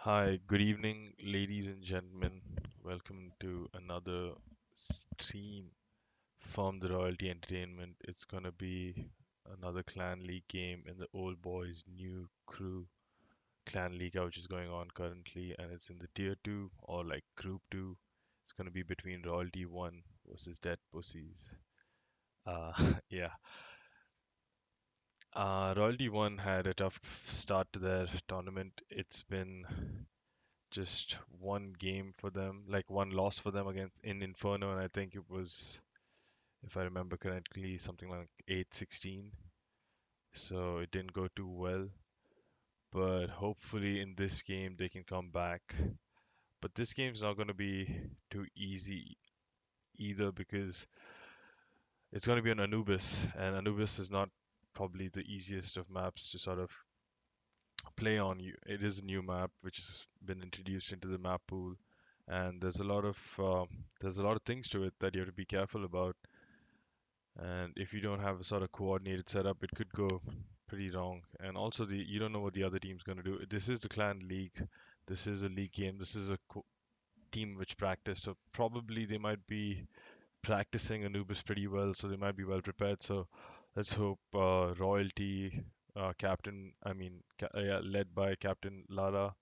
Hi, good evening, ladies and gentlemen. Welcome to another stream from the Royalty Entertainment. It's gonna be another Clan League game in the Old Boys New Crew Clan League, which is going on currently, and it's in the Tier 2 or like Group 2. It's gonna be between Royalty 1 versus DeathPussies. Uh, yeah. Royalty 1 had a tough start to their tournament. It's been just one game for them, like one loss for them against in Inferno, and I think it was, if I remember correctly, something like 8-16. So it didn't go too well, but hopefully in this game they can come back. But this game's not going to be too easy either because it's going to be on Anubis, and Anubis is not probably the easiest of maps to sort of play on. It is a new map which has been introduced into the map pool, and there's a lot of things to it that you have to be careful about. And if you don't have a sort of coordinated setup, it could go pretty wrong. And also, the you don't know what the other team's going to do. This is the clan league. This is a league game. This is a team which practice, so probably they might be practicing Anubis pretty well, so they might be well prepared. So let's hope Royalty, yeah, led by Captain Lara,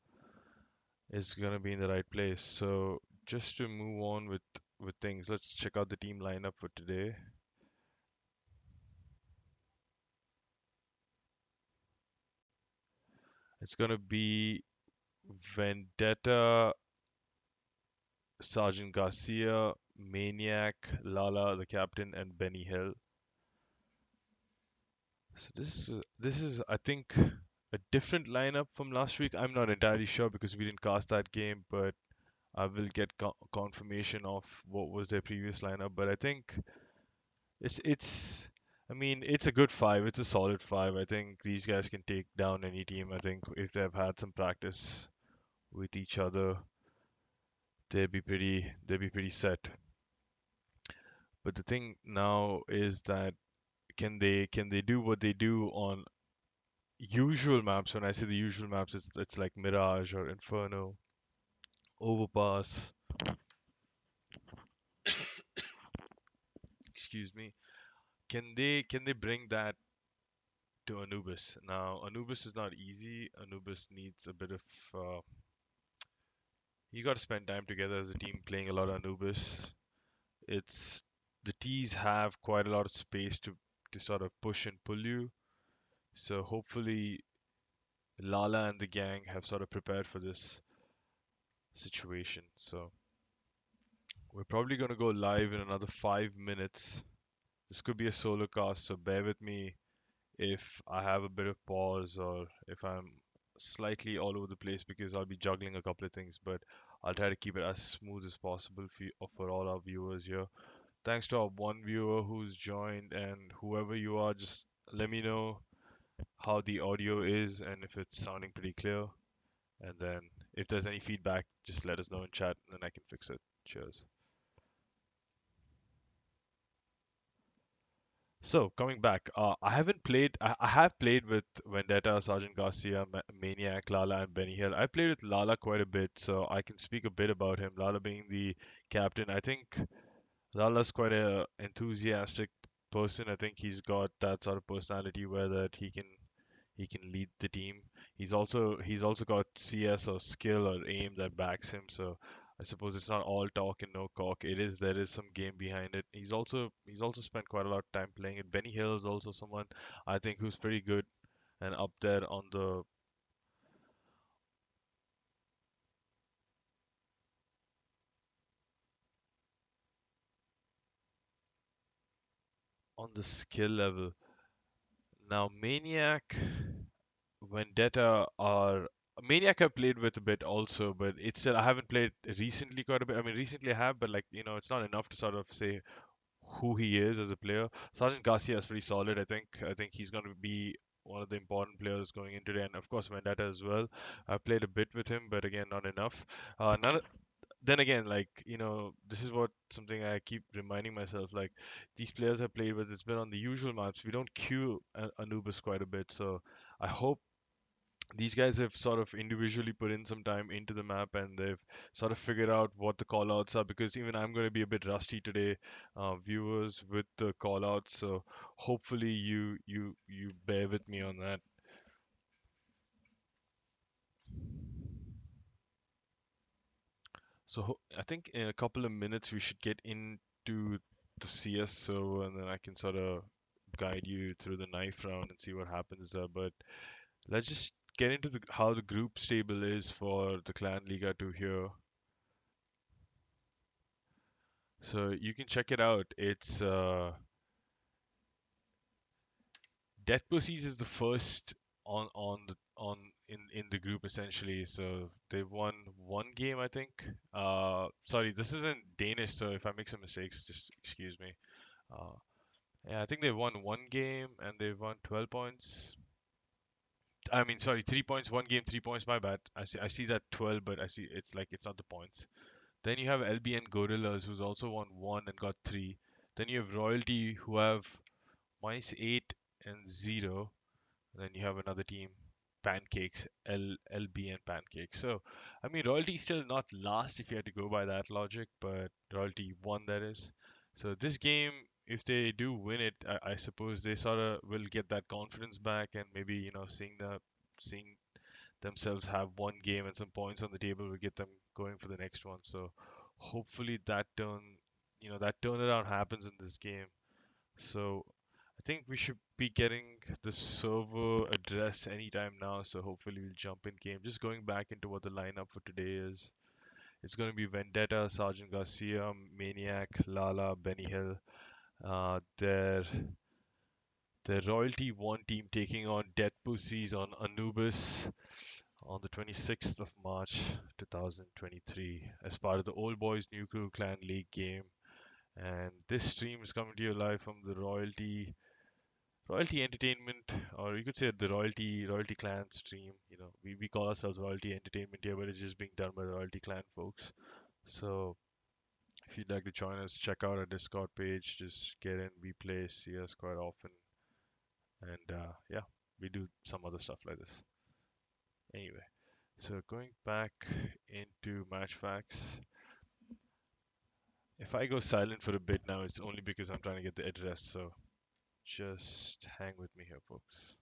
is gonna be in the right place. So just to move on with things, let's check out the team lineup for today. It's gonna be Vendetta, Sergeant Garcia, Maniac, Lala, the captain, and Benny Hill. So this is I think a different lineup from last week. I'm not entirely sure because we didn't cast that game, but I will get confirmation of what was their previous lineup. But I think it's I mean it's a good five. It's a solid five. I think these guys can take down any team. I think if they've had some practice with each other, they'd be pretty set. But the thing now is that can they do what they do on usual maps? When I say the usual maps, it's like Mirage or Inferno, Overpass. Excuse me. Can they bring that to Anubis? Now, Anubis is not easy. Anubis needs a bit of you got to spend time together as a team playing a lot of Anubis. It's the T's have quite a lot of space to sort of push and pull you. So hopefully Lala and the gang have sort of prepared for this situation. So we're probably going to go live in another 5 minutes. This could be a solo cast, so bear with me if I have a bit of pause or if I'm slightly all over the place because I'll be juggling a couple of things, but I'll try to keep it as smooth as possible for all our viewers here. Thanks to our one viewer who's joined, and whoever you are, just let me know how the audio is and if it's sounding pretty clear. And then if there's any feedback, just let us know in chat and then I can fix it. Cheers. So coming back, I haven't played. I have played with Vendetta, Sergeant Garcia, Maniac, Lala, and Benny Hill. I played with Lala quite a bit, so I can speak a bit about him. Lala being the captain, I think Lala's quite a enthusiastic person. I think he's got that sort of personality where that he can lead the team. He's also got CS or skill or aim that backs him. So I suppose it's not all talk and no cock. There is some game behind it. He's also spent quite a lot of time playing it. Benny Hill is also someone I think who's pretty good and up there on the skill level. Now Maniac, Vendetta are Maniac I've played with a bit also, but it's still I haven't played recently quite a bit. I mean recently I have, but like it's not enough to sort of say who he is as a player. Sergeant Garcia is pretty solid. I think he's going to be one of the important players going into today, and of course Vendetta as well. I played a bit with him, but again, not enough. Then again, like this is what something I keep reminding myself. Like these players I played with, it's been on the usual maps. We don't queue Anubis quite a bit, so I hope these guys have sort of individually put in some time into the map, and they've sort of figured out what the callouts are, because even I'm going to be a bit rusty today, viewers, with the callouts. So hopefully you bear with me on that. So I think in a couple of minutes we should get into the CS server, and then I can sort of guide you through the knife round and see what happens there. But let's just get into how the group stable is for the Clan Liga 2 here. So you can check it out. It's DeathPussies is the first in the group essentially. So they won one game, I think. Sorry, this isn't Danish, so if I make some mistakes, just excuse me. Uh, yeah, I think they won one game and they won 12 points. I mean, sorry, 3 points, one game, 3 points. My bad. I see that 12, but I see it's like it's not the points. Then you have LBN Gorillas, who's also won one and got three. Then you have Royalty, who have -8 and 0. And then you have another team, Pancakes, LB and Pancakes. So, I mean, Royalty is still not last if you had to go by that logic, but Royalty won, that is. So this game, if they do win it, I suppose they sort of will get that confidence back, and maybe seeing themselves have one game and some points on the table will get them going for the next one. So hopefully that turnaround happens in this game. So I think we should be getting the server address anytime now, so hopefully we'll jump in game. Just going back into what the lineup for today is. It's going to be Vendetta, Sergeant Garcia, Maniac, Lala, Benny Hill. Their Royalty 1 team taking on Death Pussies on Anubis on the 26th of March 2023 as part of the Old Boys New Crew Clan League game. And this stream is coming to you live from the Royalty Entertainment, or you could say the Royalty Clan stream. We call ourselves Royalty Entertainment here, but it's just being done by the Royalty Clan folks. So if you'd like to join us, check out our Discord page. Just get in, we play, see us quite often, and yeah, we do some other stuff like this. Anyway, so going back into match facts. If I go silent for a bit now, it's only because I'm trying to get the address. So just hang with me here, folks.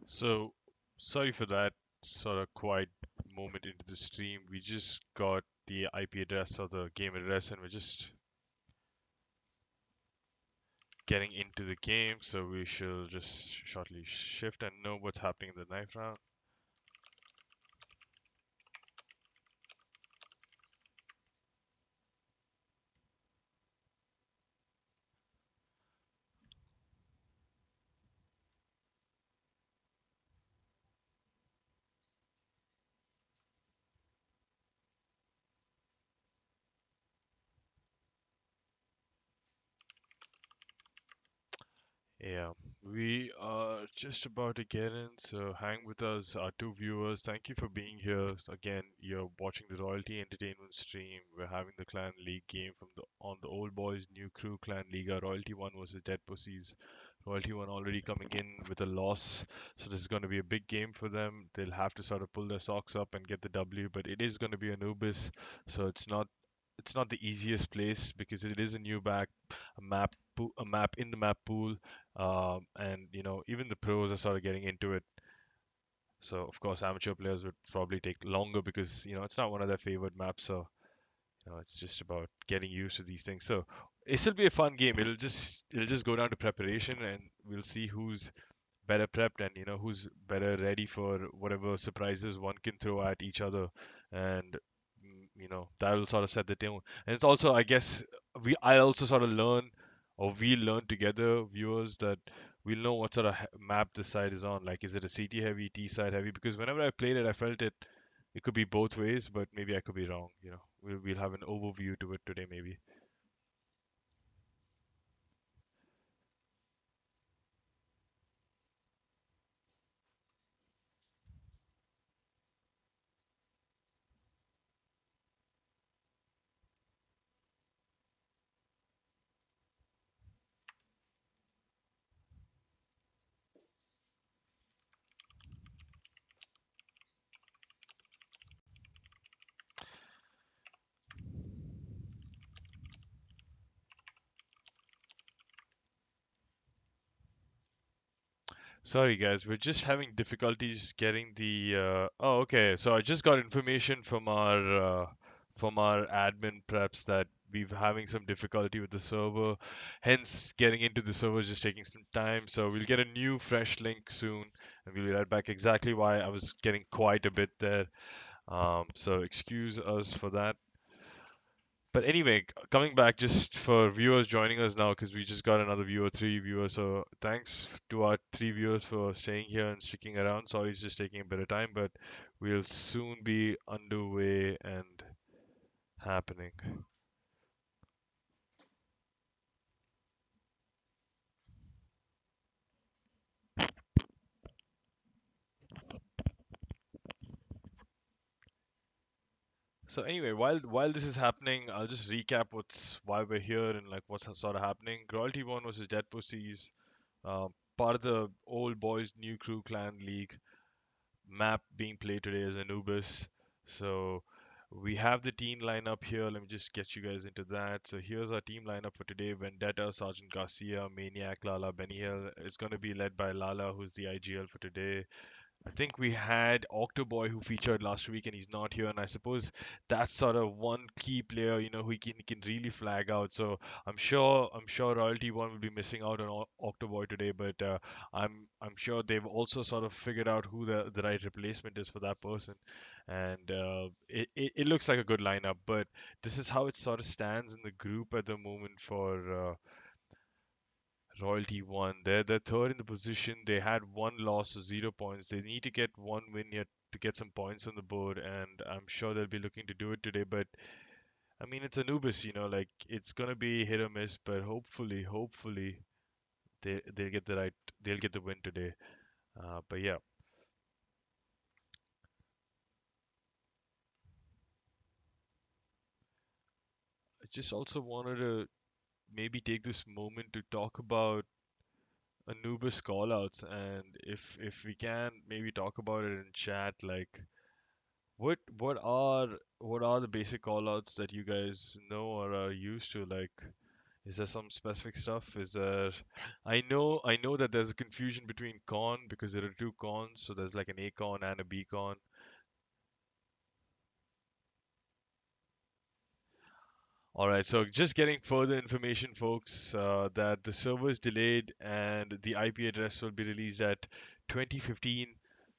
So, sorry for that sort of quiet moment into the stream. We just got the IP address or the game address, and we're just getting into the game, so we shall just shortly shift and know what's happening in the ninth round. Yeah, we are just about to get in, so hang with us, our two viewers. Thank you for being here. Again, you're watching the Royalty Entertainment stream. We're having the Clan League game from the on the Old Boys New Crew Clan Liga. Royalty One versus DeathPussies. Royalty One already coming in with a loss, so this is going to be a big game for them. They'll have to sort of pull their socks up and get the W, but it is going to be Anubis, so it's not the easiest place because it is a new back, a map in the map pool, and even the pros are sort of getting into it. So of course, amateur players would probably take longer because it's not one of their favorite maps. So it's just about getting used to these things. So this will be a fun game. It'll just go down to preparation, and we'll see who's better prepped and who's better ready for whatever surprises one can throw at each other, and that'll sort of set the tone. And it's also, I guess, I also sort of learn, or we learn together, viewers, that we'll know what sort of map this side is on. Like, is it a CT heavy, T side heavy? Because whenever I played it, I felt it could be both ways, but maybe I could be wrong. We'll have an overview to it today, maybe. Sorry, guys, we're just having difficulties getting the. Oh, okay. So I just got information from our admin preps that we're having some difficulty with the server. Hence, getting into the server is just taking some time. So we'll get a new fresh link soon, and we'll be right back. Exactly why I was getting quite a bit there. So excuse us for that. But anyway, coming back just for viewers joining us now, because we just got another viewer, three viewers. So thanks to our three viewers for staying here and sticking around. Sorry, it's just taking a bit of time, but we'll soon be underway and happening. So anyway, while this is happening, I'll just recap why we're here and like what's sort of happening. Royalty One versus Dead Pussies, part of the Old Boys New Crew Clan League. Map being played today is Anubis. So we have the team lineup here. Let me just get you guys into that. So here's our team lineup for today: Vendetta, Sergeant Garcia, Maniac, Lala, Benny Hill. It's going to be led by Lala, who's the IGL for today. I think we had Octoboy who featured last week and he's not here, and I suppose that's sort of one key player, who he can really flag out. So I'm sure Royalty One will be missing out on Octoboy today, but I'm sure they've also sort of figured out who the right replacement is for that person, and it looks like a good lineup. But this is how it sort of stands in the group at the moment for Royalty One. They're third in the position. They had one loss, so 0 points. They need to get one win yet to get some points on the board, and I'm sure they'll be looking to do it today. But I mean, it's Anubis, like it's gonna be hit or miss. But hopefully they'll get they'll get the win today. But yeah, I just also wanted to maybe take this moment to talk about Anubis callouts, and if we can maybe talk about it in chat, like what are the basic callouts that you guys know or are used to? Like, is there some specific stuff? Is there? I know that there's a confusion between con because there are two cons, so there's like an A con and a B con. All right, so just getting further information, folks, that the server is delayed and the IP address will be released at 2015.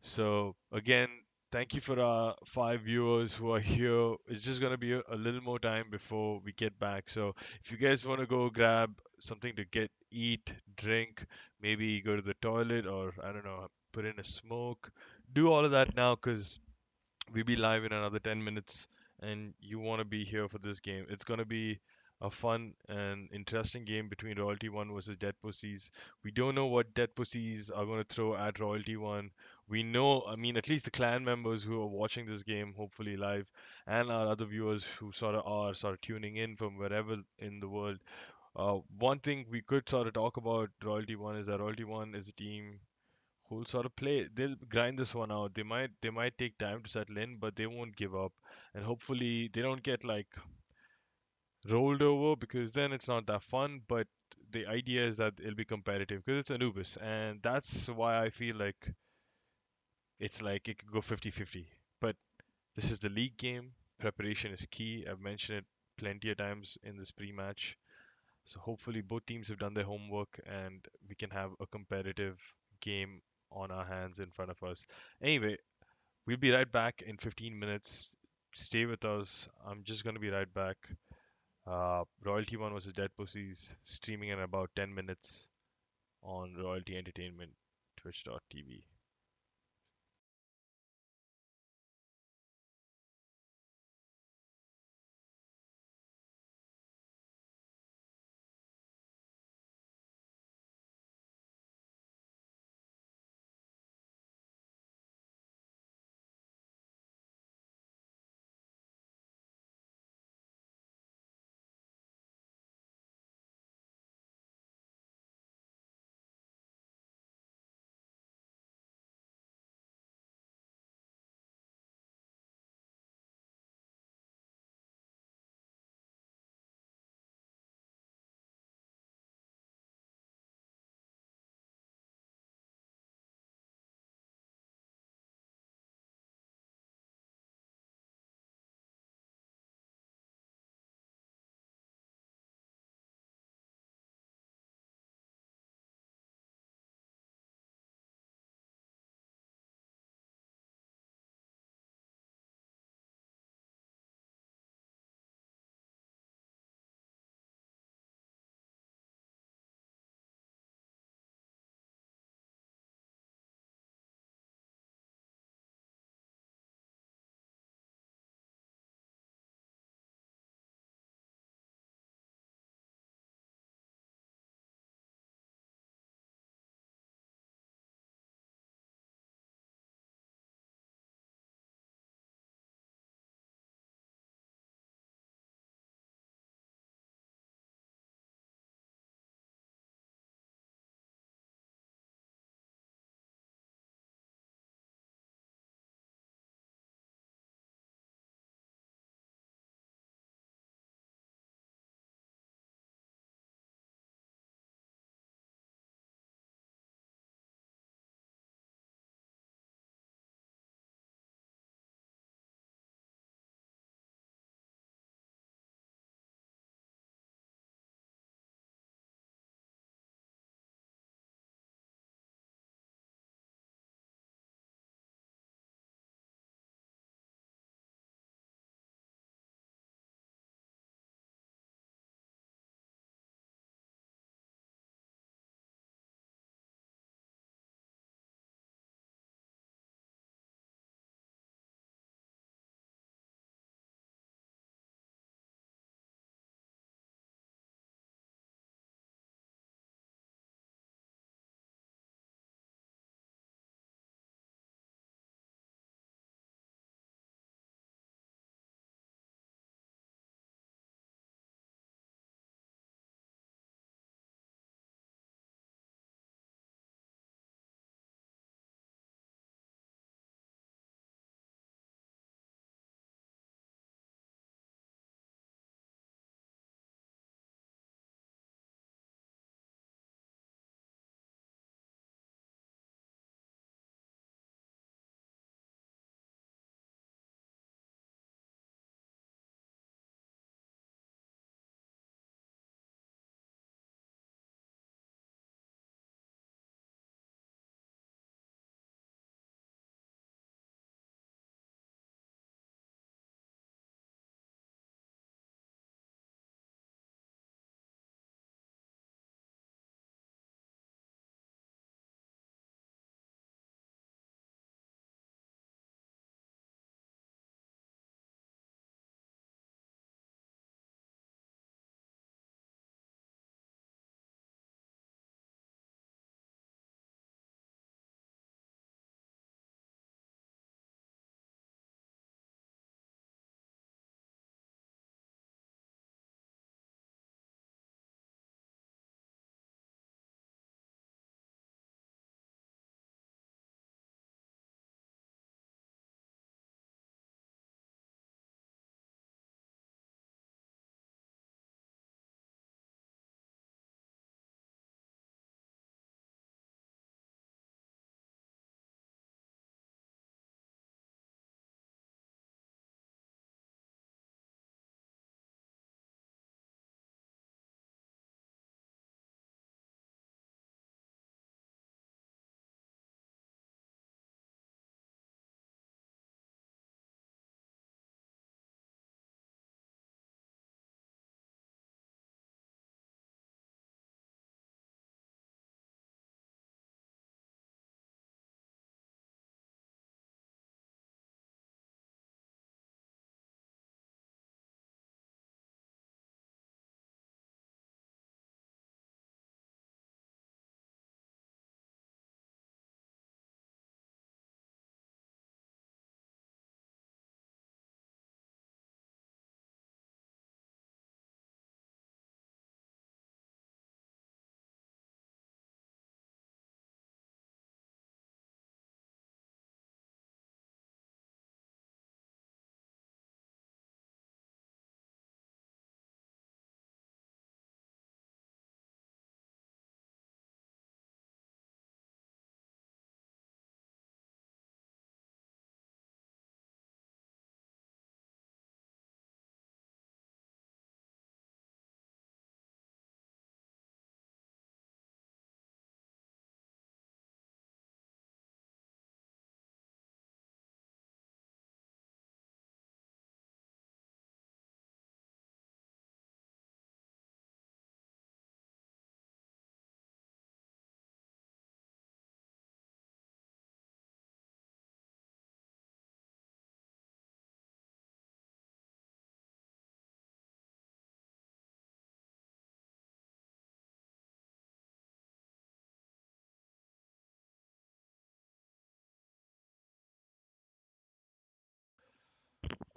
So again, thank you for our 5 viewers who are here. It's just gonna be a little more time before we get back. So if you guys want to go grab something to get, eat, drink, maybe go to the toilet or I don't know, put in a smoke, do all of that now, because we'll be live in another 10 minutes and you want to be here for this game. It's going to be a fun and interesting game between Royalty 1 versus Dead Pussies. We don't know what Dead Pussies are going to throw at Royalty 1. We know, I mean, at least the clan members who are watching this game, hopefully live, and our other viewers who sort of tuning in from wherever in the world. One thing we could sort of talk about Royalty 1 is that Royalty 1 is a team who'll sort of play. They'll grind this one out. They might take time to settle in, but they won't give up. And hopefully they don't get like rolled over, because then it's not that fun. But the idea is that it'll be competitive because it's Anubis, and that's why I feel like it's like it could go 50-50. But this is the league game. Preparation is key. I've mentioned it plenty of times in this pre-match. So hopefully both teams have done their homework and we can have a competitive game on our hands in front of us. Anyway, we'll be right back in 15 minutes. Stay with us. I'm just going to be right back. Royalty 1 versus Dead Pussies streaming in about 10 minutes on Royalty Entertainment, twitch.tv.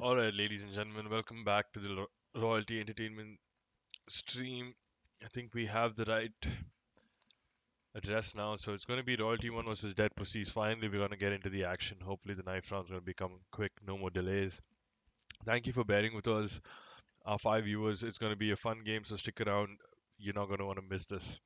Alright, ladies and gentlemen, welcome back to the Royalty Entertainment stream. I think we have the right address now, so it's going to be Royalty 1 versus DeathPussies. Finally, we're going to get into the action. Hopefully, the knife round's going to become quick, no more delays. Thank you for bearing with us, our 5 viewers. It's going to be a fun game, so stick around. You're not going to want to miss this.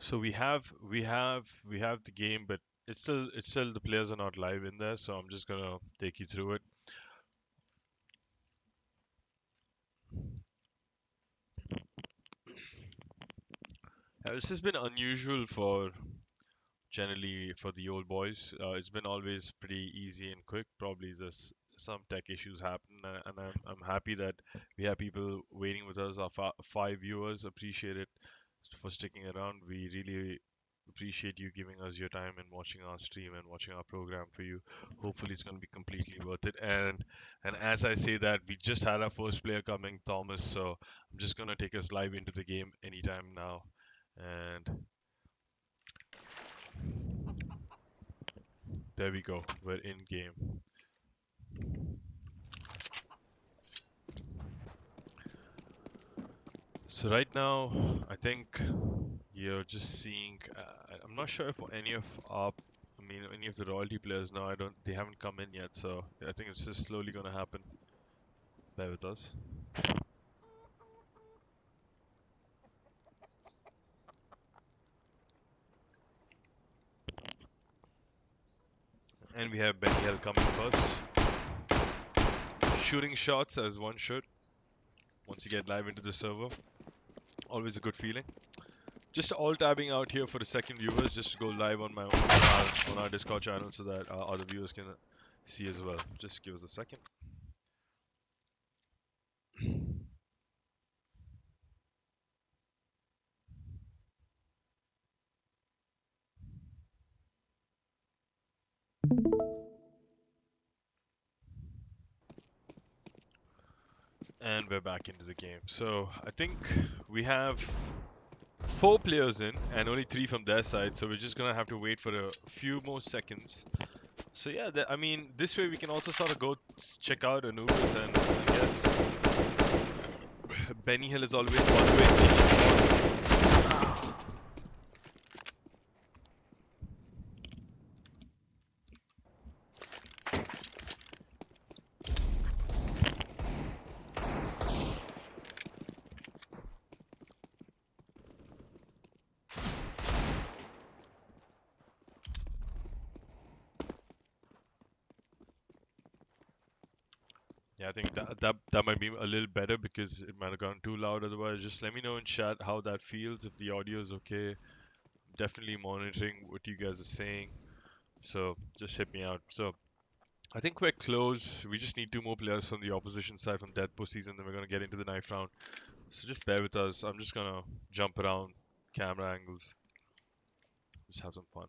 So we have the game, but it's still the players are not live in there. So I'm just gonna take you through it. This has been unusual for generally for the old boys. It's been always pretty easy and quick. Probably just some tech issues happen, and I'm happy that we have people waiting with us. Our 5 viewers appreciate it for sticking around. We really appreciate you giving us your time and watching our stream and watching our program for you. Hopefully, it's going to be completely worth it. And as I say that, we just had our first player coming, Thomas. So I'm just going to take us live into the game anytime now. And there we go. We're in game. So right now, I think you're just seeing. I'm not sure if any of any of the royalty players now. I don't. They haven't come in yet. So I think it's just slowly gonna happen. Bear with us. And we have Benny Hill coming first. Shooting shots as one should. Once you get live into the server, always a good feeling. Just all tabbing out here for the second viewers, just to go live on my own on our Discord channel so that other viewers can see as well. Just give us a second. And we're back into the game. So I think we have 4 players in and only 3 from their side. So we're just gonna have to wait for a few more seconds. So yeah, I mean, this way we can also sort of go check out Anubis, and I guess Benny Hill is always Yeah, I think that might be a little better because it might have gone too loud otherwise. Just let me know in chat how that feels, if the audio is okay. Definitely monitoring what you guys are saying. So just hit me out. So I think we're close. We just need 2 more players from the opposition side from DeathPussies, and then we're gonna get into the knife round. So just bear with us. I'm just gonna jump around camera angles. Just have some fun.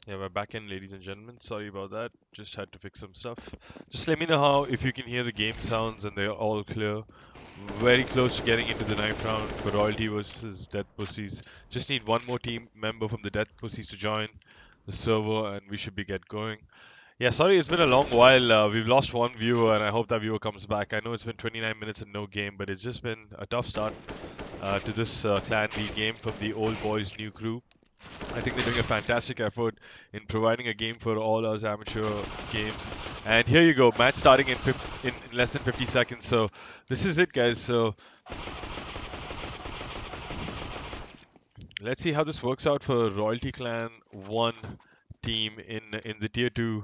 Yeah, we're back in, ladies and gentlemen. Sorry about that. Just had to fix some stuff. Just let me know how if you can hear the game sounds and they're all clear. Very close to getting into the ninth round for Royalty versus DeathPussies. Just need one more team member from the DeathPussies to join the server, and we should be get going. Yeah, sorry, it's been a long while. We've lost one viewer, and I hope that viewer comes back. I know it's been 29 minutes and no game, but it's just been a tough start to this Clan League game from the OldBoys.NewCrew. I think they're doing a fantastic effort in providing a game for all us amateur games. And here you go, match starting in less than 50 seconds. So this is it, guys. So let's see how this works out for Royalty Clan 1 team in the Tier 2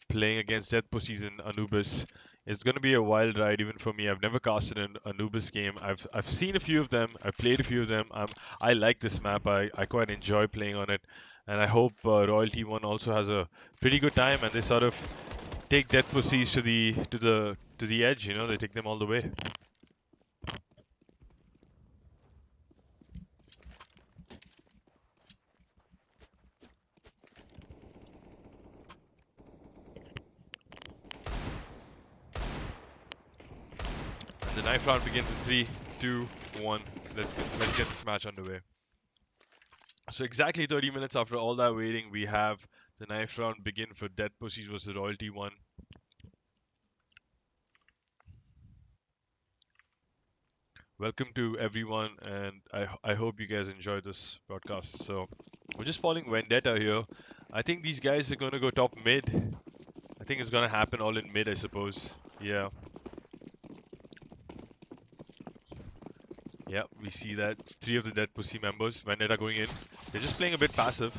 playing against DeathPussies in Anubis. It's going to be a wild ride even for me. I've never casted an Anubis game. I've seen a few of them. I've played a few of them. I like this map. I quite enjoy playing on it. And I hope Royalty 1 also has a pretty good time and they sort of take DeathPussies to the edge, you know, they take them all the way. The ninth round begins in 3, 2, 1. Let's get this match underway. So exactly 30 minutes after all that waiting, we have the ninth round begin for DeathPussies versus Royalty 1. Welcome to everyone, and I hope you guys enjoy this broadcast. So we're just following Vendetta here. I think these guys are going to go top mid. I think it's going to happen all in mid, I suppose. Yeah. Yeah, we see that. 3 of the DeathPussy members, Vendetta going in. They're just playing a bit passive.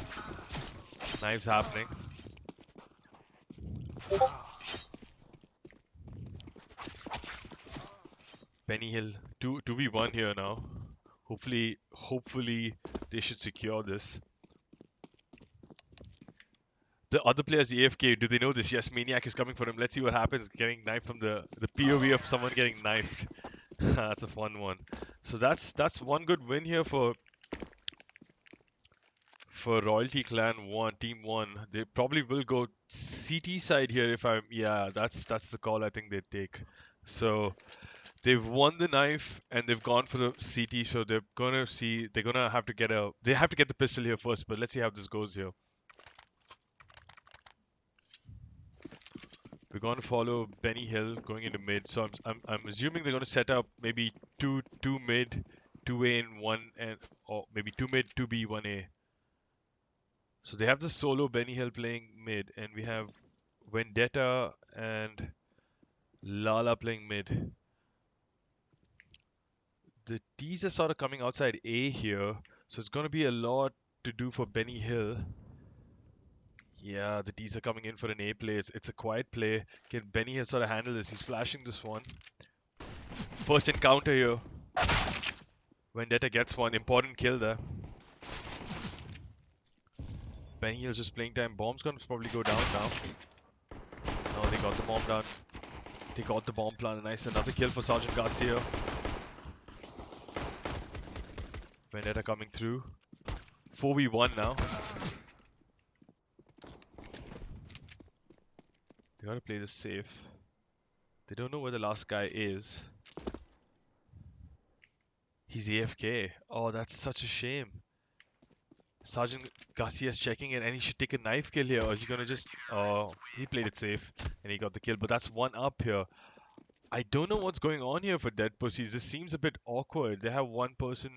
Knives happening. Penny Hill, 2v1 here now. Hopefully they should secure this. The other players AFK, do they know this? Yes, Maniac is coming for him. Let's see what happens. Getting knifed from the POV of someone getting knifed. That's a fun one. So that's one good win here for Royalty Clan 1, Team 1. They probably will go CT side here if I'm yeah, that's the call I think they take. So they've won the knife and they've gone for the CT, so they're gonna have to get the pistol here first, but let's see how this goes here. We're going to follow Benny Hill going into mid, so I'm assuming they're going to set up maybe two mid, 2A and 1, and or maybe 2 mid, 2B, 1A. So they have the solo Benny Hill playing mid, and we have Vendetta and Lala playing mid. The T's are sort of coming outside A here, so it's going to be a lot to do for Benny Hill. Yeah, the D's are coming in for an A play. It's a quiet play. Can Benny Hill sort of handle this? He's flashing this one. First encounter here. Vendetta gets one. Important kill there. Benny Hill's just playing time. Bomb's gonna probably go down now. No, they got the bomb down. They got the bomb plant. Nice. Another kill for Sergeant Garcia. Vendetta coming through. 4v1 now. They gotta play this safe. They don't know where the last guy is. He's AFK. Oh, that's such a shame. Sergeant Garcia's checking it, and he should take a knife kill here. Or is he gonna just... Oh, he played it safe, and he got the kill. But that's one up here. I don't know what's going on here for DeathPussies. This seems a bit awkward. They have one person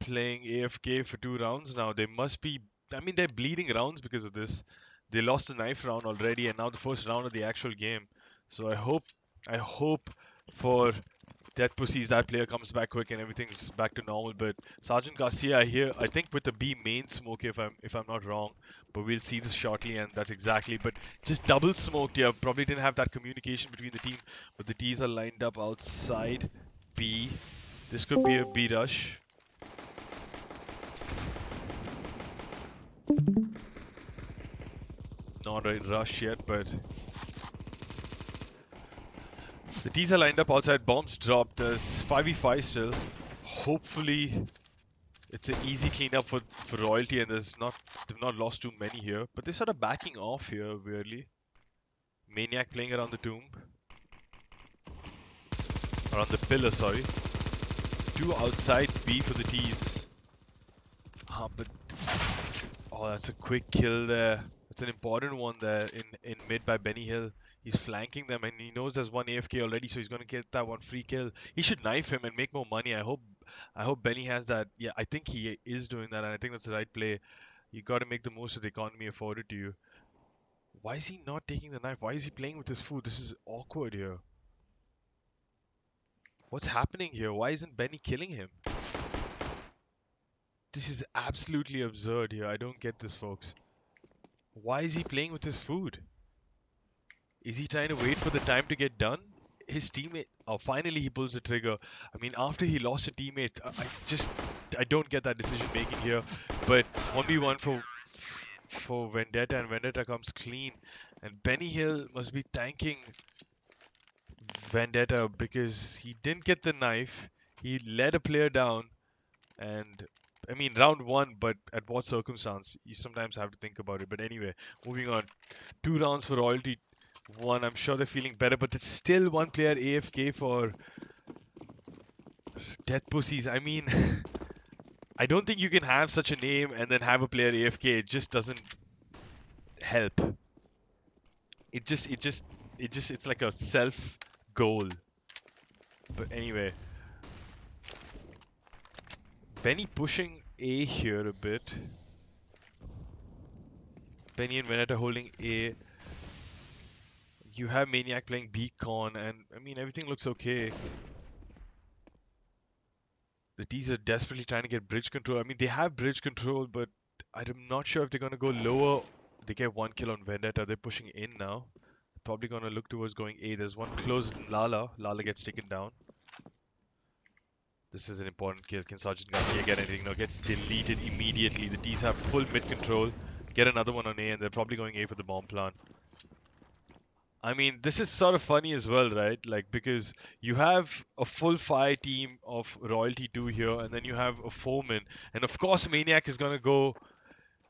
playing AFK for 2 rounds now. They must be... I mean, they're bleeding rounds because of this. They lost the knife round already, and now the first round of the actual game. So I hope for DeathPussies that player comes back quick and everything's back to normal. But Sergeant Garcia here, I think with the B main smoke, if I'm not wrong, but we'll see this shortly, and that's exactly. But just double smoked here. Probably didn't have that communication between the team, but the T's are lined up outside B. This could be a B rush. Not a rush yet, but the T's are lined up outside. Bombs dropped. There's 5v5 still. Hopefully, it's an easy cleanup for Royalty, and they've not lost too many here. But they're sort of backing off here, weirdly. Maniac playing around the tomb. Around the pillar, sorry. Two outside B for the T's. But oh, that's a quick kill there. It's an important one there in mid by Benny Hill. He's flanking them and he knows there's one AFK already, so he's gonna get that one free kill. He should knife him and make more money. I hope Benny has that. Yeah, I think he is doing that, and I think that's the right play. You got to make the most of the economy afforded to you. Why is he not taking the knife? Why is he playing with his food? This is awkward here. What's happening here? Why isn't Benny killing him? This is absolutely absurd here. I don't get this, folks. Why is he playing with his food? Is he trying to wait for the time to get done? His teammate, oh, finally he pulls the trigger. I mean, after he lost a teammate, I don't get that decision making here. But 1v1 for Vendetta, and Vendetta comes clean. And Benny Hill must be thanking Vendetta because he didn't get the knife. He let a player down, and I mean, round one, but at what circumstance? You sometimes have to think about it. But anyway, moving on. 2 rounds for Royalty. One, I'm sure they're feeling better, but it's still one player AFK for DeathPussies. I mean, I don't think you can have such a name and then have a player AFK. It just doesn't help. It's like a self goal. But anyway, Benny pushing A here a bit. Benny and Veneta holding A. You have Maniac playing B-Con, and I mean, everything looks okay. The T's are desperately trying to get bridge control. I mean, they have bridge control, but I'm not sure if they're going to go lower. They get one kill on Vendetta. They're pushing in now. Probably going to look towards going A. There's one close in Lala. Lala gets taken down. This is an important kill. Can Sergeant Garcia get anything? No, gets deleted immediately. The T's have full mid control. Get another one on A, and they're probably going A for the bomb plant. I mean, this is sort of funny as well, right? Like, because you have a full fire team of Royalty 2 here, and then you have a Foreman. And of course, Maniac is going to go.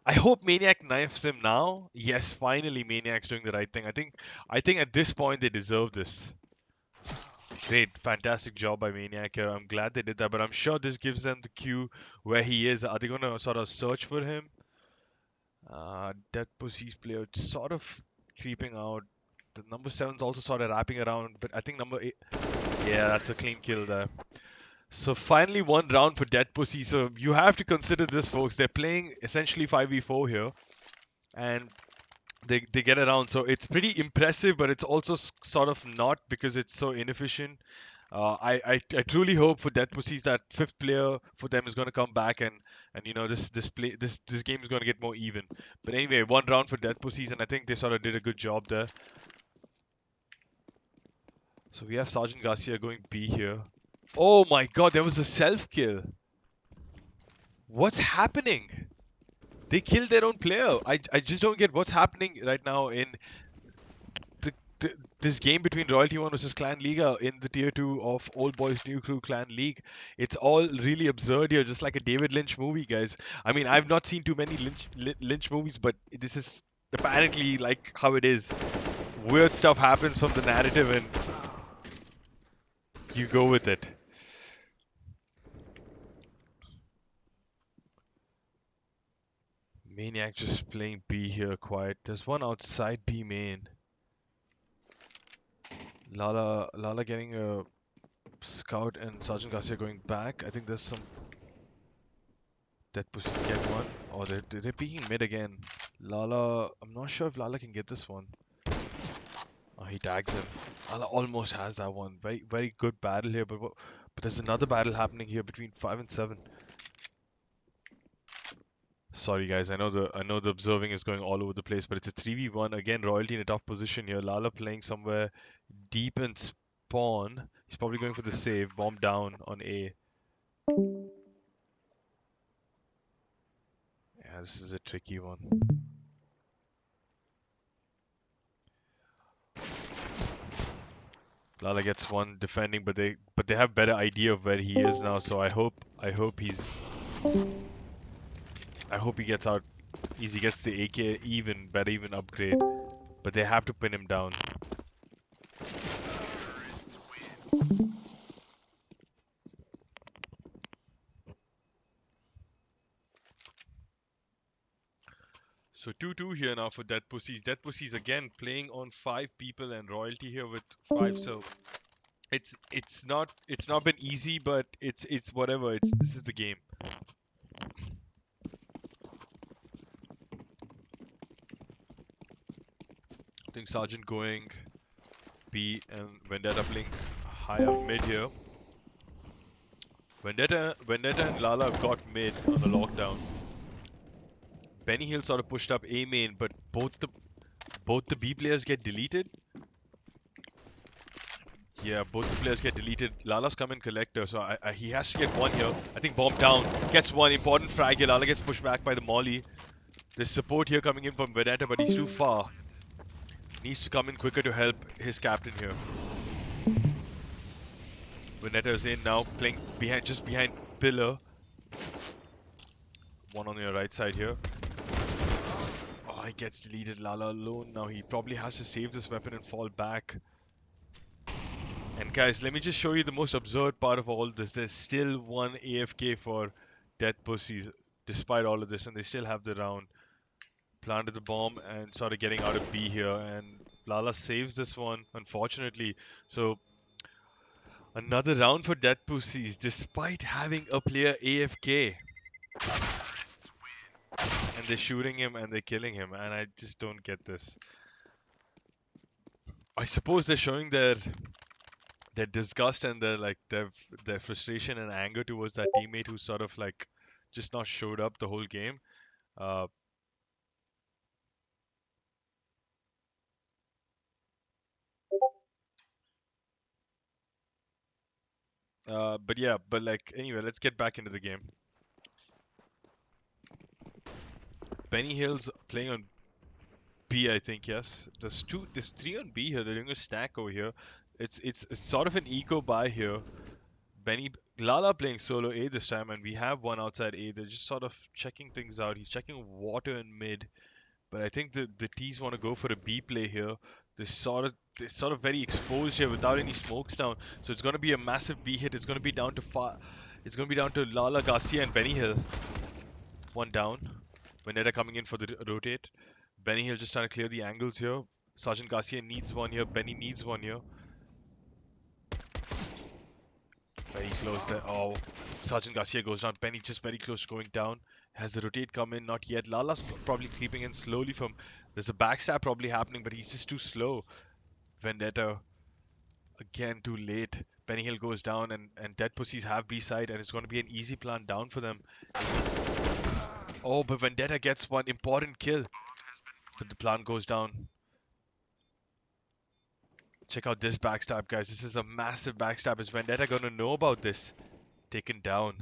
I hope Maniac knifes him now. Yes, finally, Maniac's doing the right thing. I think at this point, they deserve this. Great, fantastic job by Maniac here. I'm glad they did that, but I'm sure this gives them the cue where he is. Are they going to sort of search for him? DeathPussies player sort of creeping out. The number 7's also sort of wrapping around, but I think number 8... Yeah, that's a clean kill there. So finally 1 round for DeathPussy. So you have to consider this, folks. They're playing essentially 5v4 here. And they get around. So it's pretty impressive, but it's also sort of not because it's so inefficient. I truly hope for DeathPussies that 5th player for them is going to come back and you know this game is going to get more even. But anyway, 1 round for DeathPussies, and I think they sort of did a good job there. So we have Sergeant Garcia going B here. Oh my god, there was a self-kill. What's happening? They killed their own player. I just don't get what's happening right now in this game between Royalty 1 versus Clan Liga in the Tier 2 of OldBoys.NewCrew Clan League. It's all really absurd here, just like a David Lynch movie, guys. I mean, I've not seen too many Lynch movies, but this is apparently like how it is. Weird stuff happens from the narrative and you go with it. Maniac just playing B here, quiet. There's one outside B main. Lala getting a scout and Sergeant Garcia going back. I think there's some DeathPussies get one. Oh, they're peeking mid again. Lala, I'm not sure if Lala can get this one. Oh, he tags him. Lala almost has that one. Very, very good battle here, but there's another battle happening here between 5 and 7. Sorry guys, I know the observing is going all over the place, but it's a 3v1 again. Royalty in a tough position here. Lala playing somewhere deep in spawn. He's probably going for the save. Bomb down on A. Yeah, this is a tricky one. Lala gets one defending, but they have better idea of where he is now. So I hope he gets out. Easy gets the AK even better, even upgrade. But they have to pin him down. So 2-2 here now for DeathPussies. DeathPussies again playing on 5 people and royalty here with 5. So it's not been easy, but it's whatever. This is the game. I think Sergeant going B and Vendetta playing high up mid here. Vendetta and Lala got mid on the lockdown. Benny Hill sort of pushed up A main, but both the B players get deleted. Yeah, both the players get deleted. Lala's come in collector, so he has to get one here. I think bomb down. Gets one. Important frag here. Lala gets pushed back by the molly. There's support here coming in from Vendetta, but he's too far. Needs to come in quicker to help his captain here. Vendetta is in now, playing just behind pillar. One on your right side here. Oh, he gets deleted. Lala alone. Now he probably has to save this weapon and fall back. And guys, let me just show you the most absurd part of all this. There's still one AFK for DeathPussies, despite all of this, and they still have the round. Planted the bomb and sort of getting out of B here, and Lala saves this one, unfortunately. So another round for DeathPussies, despite having a player AFK. And they're shooting him and they're killing him, and I just don't get this. I suppose they're showing their disgust and their frustration and anger towards that teammate who sort of like just not showed up the whole game. But yeah, anyway, let's get back into the game. Benny Hill's playing on B, I think. Yes, there's 3 on B here. They're doing a stack over here. It's sort of an eco buy here. Lala playing solo A this time, and we have one outside A. They're just sort of checking things out. He's checking water in mid, but I think the T's want to go for a B play here. They're sort of very exposed here without any smokes down. So it's going to be a massive B hit. It's going to be down to Lala, Garcia, and Benny Hill. One down. Vendetta coming in for the rotate. Benny Hill just trying to clear the angles here. Sergeant Garcia needs one here. Benny needs one here. Very close there. Oh, Sergeant Garcia goes down. Benny just very close to going down. Has the rotate come in? Not yet. Lala's probably creeping in slowly from... There's a backstab probably happening, but he's just too slow. Vendetta. Again, too late. Benny Hill goes down, and DeathPussies have B-side, and it's going to be an easy plant down for them. Oh, but Vendetta gets one important kill. But the plant goes down. Check out this backstab, guys. This is a massive backstab. Is Vendetta going to know about this? Taken down.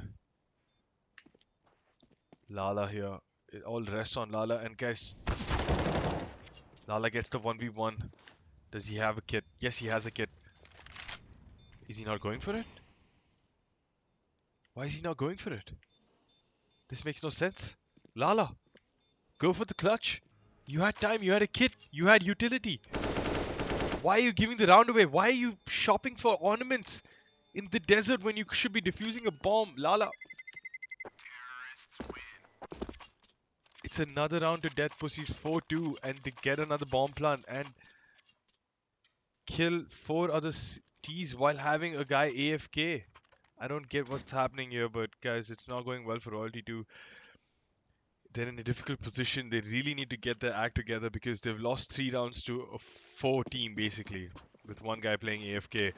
Lala here. It all rests on Lala. And guys, Lala gets the 1v1. Does he have a kit? Yes, he has a kit. Is he not going for it? Why is he not going for it? This makes no sense. Lala, go for the clutch. You had time, you had a kit, you had utility. Why are you giving the round away? Why are you shopping for ornaments in the desert when you should be defusing a bomb? Lala. It's another round to DeathPussies 4-2, and they get another bomb plant and kill 4 other T's while having a guy AFK. I don't get what's happening here, but guys, it's not going well for Royalty 2. They're in a difficult position. They really need to get their act together because they've lost 3 rounds to a 4 team basically, with one guy playing AFK.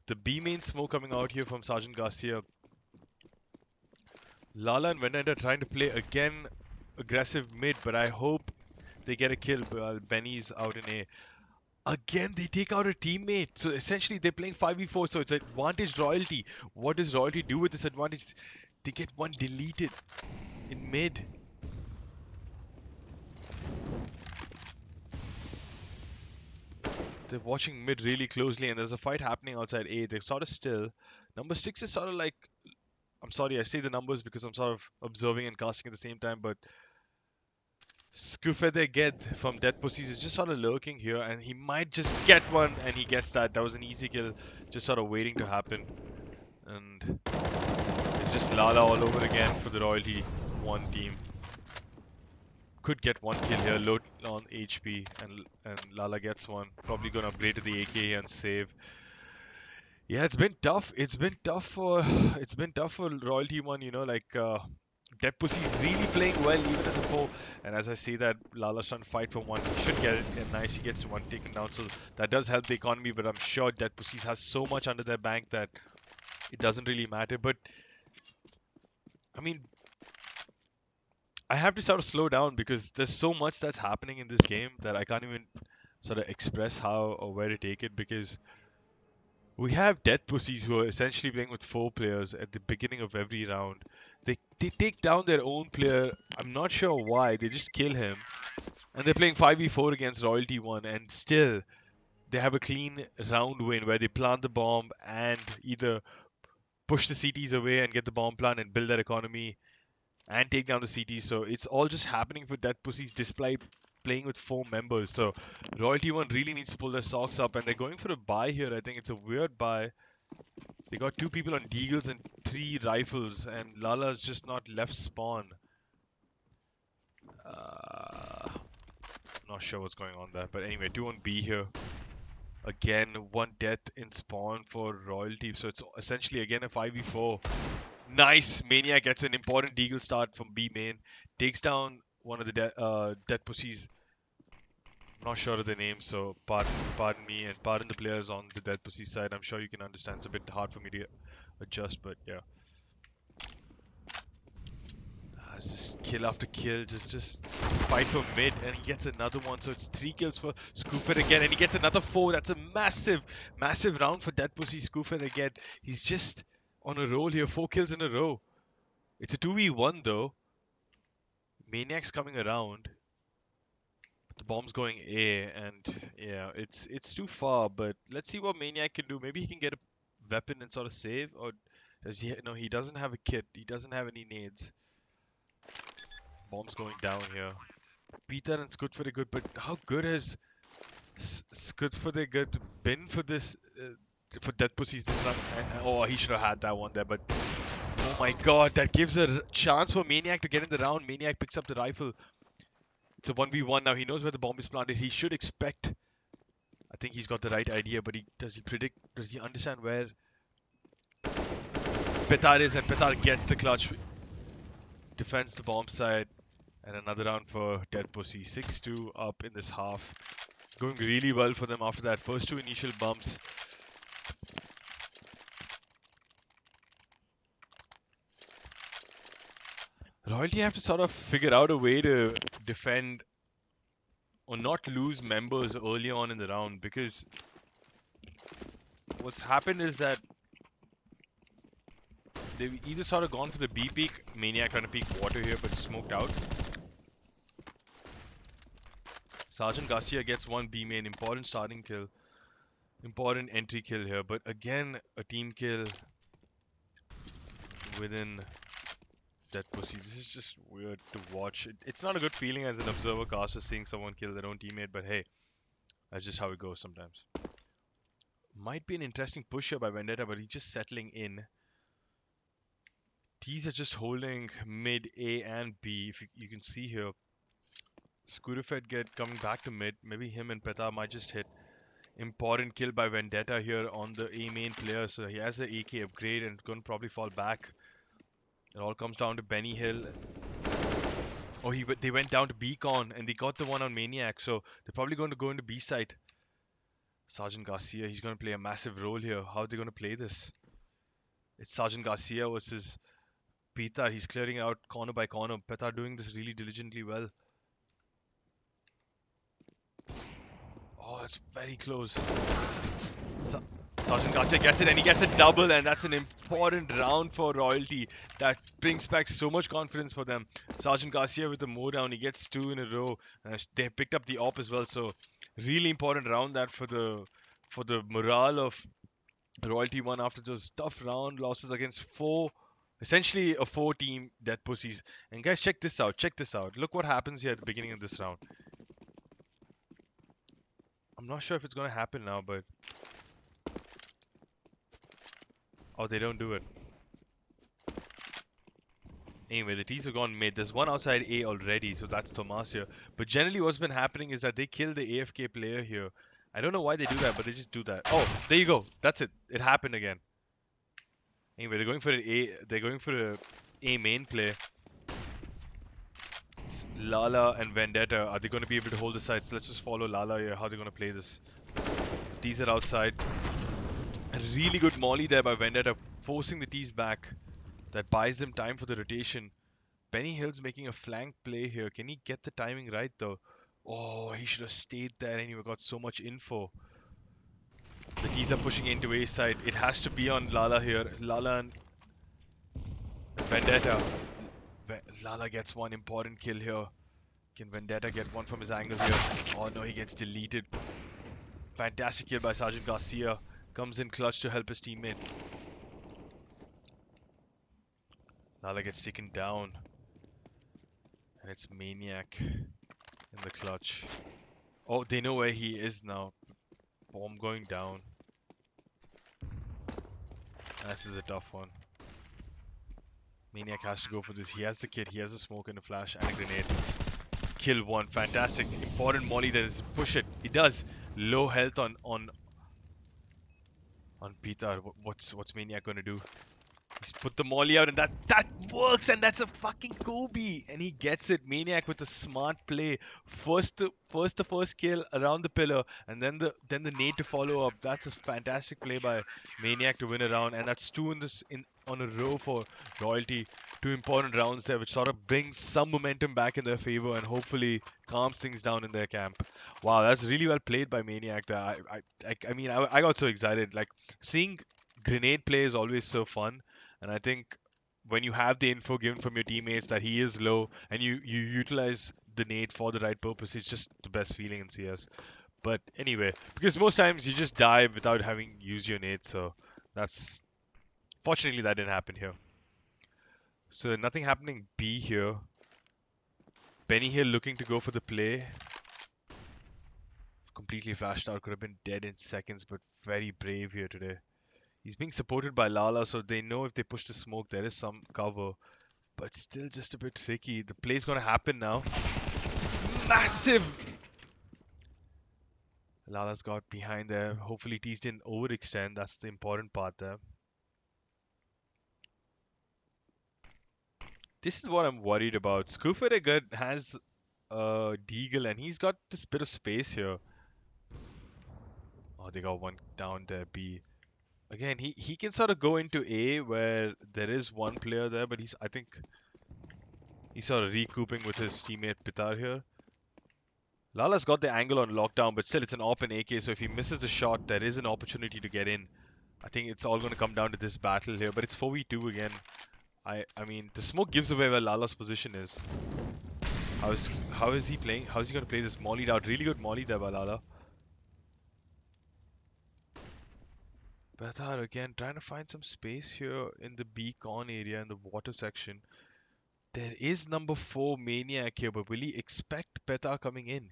The B main smoke coming out here from Sergeant Garcia. Lala and Vendetta trying to play again aggressive mid, but I hope they get a kill while Benny's out in A. Again, they take out a teammate. So essentially, they're playing 5v4. So it's advantage Royalty. What does Royalty do with this advantage? They get one deleted in mid. They're watching mid really closely, and there's a fight happening outside A. They're sort of still. Number 6 is sort of like, I'm sorry, I say the numbers because I'm sort of observing and casting at the same time, but Get from DeathPussies is just sort of lurking here, and he might just get one, and he gets that. That was an easy kill, just sort of waiting to happen. And it's just Lala all over again for the Royalty 1 team. Could get one kill here, low on HP, and Lala gets one. Probably gonna upgrade to the AK here and save. Yeah, it's been tough. It's been tough for Royalty 1. You know, like DeathPussy is really playing well even as a 4. And as I say that, Lala's trying to fight for one. He should get it. And nice, he gets one taken down. So that does help the economy. But I'm sure DeathPussies has so much under their bank that it doesn't really matter. But I mean, I have to sort of slow down because there's so much that's happening in this game that I can't even sort of express how or where to take it, because we have DeathPussies who are essentially playing with 4 players at the beginning of every round. They take down their own player. I'm not sure why. They just kill him. And they're playing 5v4 against Royalty 1, and still they have a clean round win where they plant the bomb and either push the CTs away and get the bomb plant and build their economy and take down the CTs. So it's all just happening for DeathPussies despite playing with 4 members. So Royalty 1 really needs to pull their socks up, and they're going for a buy here. I think it's a weird buy. They got 2 people on deagles and 3 rifles, and Lala's just not left spawn. Not sure what's going on there, but anyway, 2 on B here. Again, 1 death in spawn for Royalty, so it's essentially again a 5v4. Nice! Maniac gets an important deagle start from B main. Takes down one of the DeathPussies. I'm not sure of the name, so pardon me and pardon the players on the DeathPussy side. I'm sure you can understand. It's a bit hard for me to adjust, but yeah. It's just kill after kill, just fight for mid, and he gets another one. So it's 3 kills for Scoofed again, and he gets another 4. That's a massive round for DeathPussy. Scoofed again. He's just on a roll here, 4 kills in a row. It's a 2v1 though. Maniac's coming around. The bomb's going A, and yeah, it's too far, but let's see what Maniac can do. Maybe he can get a weapon and sort of save, or does he? No, he doesn't have a kit. He doesn't have any nades. Bomb's going down here. Peter and Scoot for the good, but how good has Scoot for the good been for this for DeathPussies this run? Oh, he should have had that one there, but oh my god, that gives a chance for Maniac to get in the round. Maniac picks up the rifle. It's a 1v1 now. He knows where the bomb is planted. He should expect. I think he's got the right idea, but does he predict? Does he understand where Petar is? And Petar gets the clutch. Defends the bomb side. And another round for DeathPussy. 6-2 up in this half. Going really well for them after that first 2 initial bumps. Royalty have to sort of figure out a way to defend or not lose members early on in the round, because what's happened is that they've either sort of gone for the B peak, Maniac trying to peek water here but smoked out. Sergeant Garcia gets 1 B main, important starting kill, important entry kill here, but again a team kill within DeathPussy. This is just weird to watch. It's not a good feeling as an observer caster seeing someone kill their own teammate, but hey, that's just how it goes sometimes. Might be an interesting push here by Vendetta, but he's just settling in. T's are just holding mid A and B. If you can see here, Scooterfed coming back to mid. Maybe him and Peta might just hit. Important kill by Vendetta here on the A main player. So he has the AK upgrade and going to probably fall back. It all comes down to Benny Hill. Oh, they went down to Beacon and they got the one on Maniac. So they're probably going to go into B site. Sergeant Garcia, he's going to play a massive role here. How are they going to play this? It's Sergeant Garcia versus Pita. He's clearing out corner by corner. Peta doing this really diligently well. Oh, it's very close. Sergeant Garcia gets it and he gets a double, and that's an important round for Royalty. That brings back so much confidence for them. Sergeant Garcia with the mow down. He gets 2 in a row. They picked up the op as well, so Really important round that for the morale of Royalty 1 after those tough round losses against essentially a 4-team DeathPussies. And guys, check this out. Check this out. Look what happens here at the beginning of this round. I'm not sure if it's going to happen now, but... Oh, they don't do it. Anyway, the T's have gone mid. There's one outside A already, so that's Tomas here. But generally what's been happening is that they kill the AFK player here. I don't know why they do that, but they just do that. Oh, there you go. That's it. It happened again. Anyway, they're going for a A main play. It's Lala and Vendetta. Are they going to be able to hold the sides? Let's just follow Lala here, how they're going to play this. Tees are outside. A really good molly there by Vendetta, forcing the Tees back. That buys them time for the rotation. Benny Hill's making a flank play here. Can he get the timing right though? Oh, he should have stayed there and he got so much info. The T's are pushing into A side. It has to be on Lala here. Lala and Vendetta. Lala gets one important kill here. Can Vendetta get one from his angle here? Oh no, he gets deleted. Fantastic kill by Sergeant Garcia. Comes in clutch to help his teammate. Lala gets taken down. And it's Maniac in the clutch. Oh, they know where he is now. Bomb going down. This is a tough one. Maniac has to go for this. He has the kit, he has a smoke and a flash and a grenade. Kill one. Fantastic. Important molly that is push it. He does. Low health on Peter. What's Maniac gonna do? He's put the molly out and that works, and that's a fucking Kobe, and he gets it. Maniac with a smart play. First kill around the pillar, and then the nade to follow up. That's a fantastic play by Maniac to win a round, and that's two on a row for Royalty. Two important rounds there, which sort of brings some momentum back in their favor and hopefully calms things down in their camp. Wow, that's really well played by Maniac there. I mean, I got so excited. Like, seeing grenade play is always so fun. And I think when you have the info given from your teammates that he is low and you utilize the nade for the right purpose, it's just the best feeling in CS. But anyway, because most times you just die without having used your nade, so that's... Fortunately, that didn't happen here. So nothing happening B here. Benny Hill looking to go for the play. Completely flashed out, could have been dead in seconds, but very brave here today. He's being supported by Lala, so they know if they push the smoke, there is some cover. But still just a bit tricky. The play's going to happen now. Massive! Lala's got behind there. Hopefully Tees didn't overextend. That's the important part there. This is what I'm worried about. Scoofer has Deagle, and he's got this bit of space here. Oh, they got one down there, B. Again, he can sort of go into A where there is one player there, but I think he's sort of recouping with his teammate Pitar here. Lala's got the angle on lockdown, but still it's an open AK, so if he misses the shot, there is an opportunity to get in. I think it's all going to come down to this battle here, but it's 4v2 again. I mean, the smoke gives away where Lala's position is. How is he playing? How is he going to play this mollied out? Really good molly there by Lala. Bethar again trying to find some space here in the B con area in the water section. There is number 4 Maniac here, but will he expect Bethar coming in?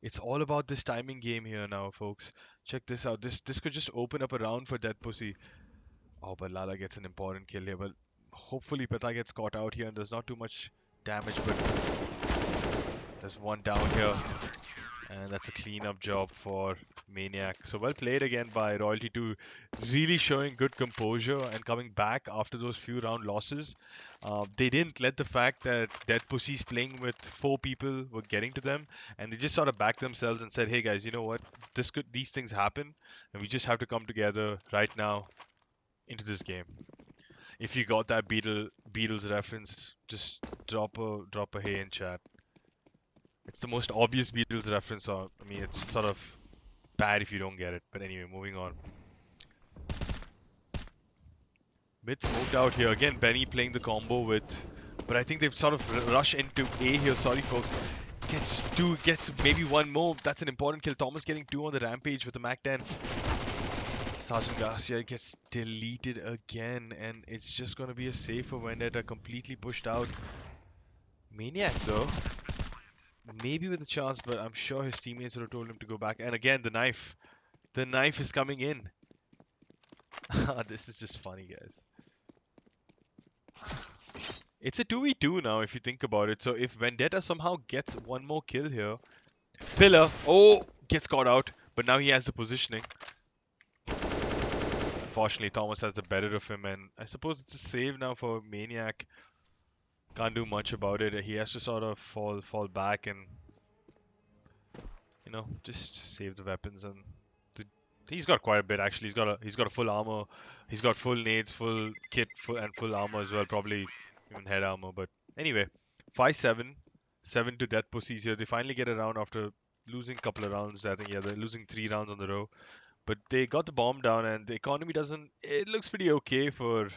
It's all about this timing game here now, folks. Check this out. This could just open up a round for DeathPussy. Oh, but Lala gets an important kill here. But hopefully Bethar gets caught out here and there's not too much damage, but there's one down here. And that's a cleanup job for Maniac. So well played again by Royalty 2. Really showing good composure and coming back after those few round losses. They didn't let the fact that DeathPussies playing with 4 people were getting to them. And they just sort of backed themselves and said, hey guys, you know what? These things happen. And we just have to come together right now into this game. If you got that Beatles reference, just drop a hey in chat. It's the most obvious Beatles reference, so I mean, it's sort of bad if you don't get it. But anyway, moving on. Mid smoked out here. Again, Benny playing the combo with... But I think they've sort of rushed into A here. Sorry, folks. Gets maybe one more. That's an important kill. Thomas getting 2 on the rampage with the Mac 10. Sergeant Garcia gets deleted again, and it's just gonna be a save for Vendetta, completely pushed out. Maniac though, maybe with a chance, but I'm sure his teammates would have told him to go back. And again, the knife. The knife is coming in. This is just funny, guys. It's a 2v2 now, if you think about it. So if Vendetta somehow gets one more kill here, Pillar, oh, gets caught out, but now he has the positioning. Unfortunately, Thomas has the better of him, and I suppose it's a save now for Maniac. Can't do much about it. He has to sort of fall back and, you know, just save the weapons. And he's got quite a bit actually. He's got a full armor. He's got full nades, full kit, and full armor as well. Probably even head armor. But anyway, 5-7, 7 to DeathPussies here. They finally get around after losing a couple of rounds. I think they're losing 3 rounds on the row. But they got the bomb down, and the economy doesn't. It looks pretty okay for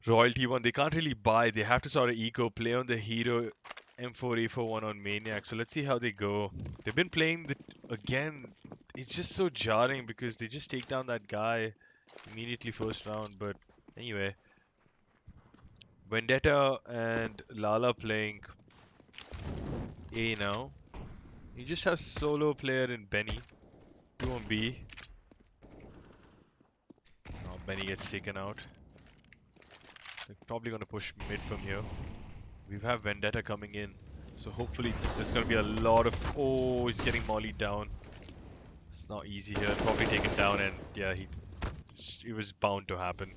Royalty 1. They can't really buy. They have to sort of eco play on the hero M4A41 on Maniac. So let's see how they go. They've been playing again. It's just so jarring because they just take down that guy immediately first round. But anyway, Vendetta and Lala playing A now. He just has solo player in Benny. 2 on B. Now Benny gets taken out. They're probably going to push mid from here. We have Vendetta coming in. So hopefully there's going to be a lot of... Oh, he's getting mollied down. It's not easy here. Probably taken down, and yeah, it was bound to happen.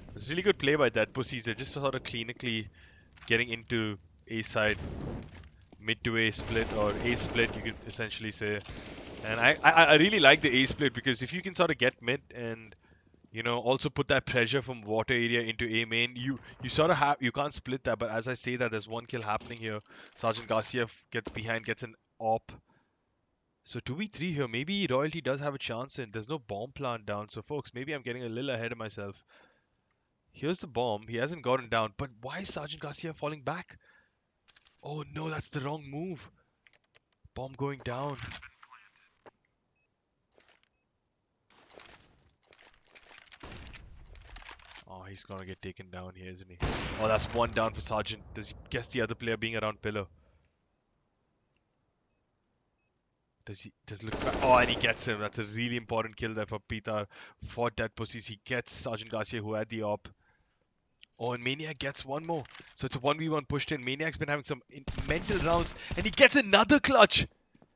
It was really good play by DeathPussies. They're just sort of clinically getting into A side, mid to A split, or A split, you could essentially say. And I really like the A split because if you can sort of get mid and, you know, also put that pressure from water area into A main, you sort of have, you can't split that. But as I say that, there's one kill happening here. Sergeant Garcia gets behind, gets an op. So 2v3 here, maybe Royalty does have a chance, and there's no bomb plant down. So folks, maybe I'm getting a little ahead of myself. Here's the bomb. He hasn't gotten down, but why is Sergeant Garcia falling back? Oh no, that's the wrong move. Bomb going down. Oh, he's gonna get taken down here, isn't he? Oh, that's one down for Sergeant. Does he guess the other player being around pillar? Does look back? Oh, and he gets him. That's a really important kill there for Peter. For DeathPussies, he gets Sergeant Garcia, who had the op. Oh, and Maniac gets one more. So it's a 1v1 pushed in. Maniac's been having some mental rounds, and he gets another clutch.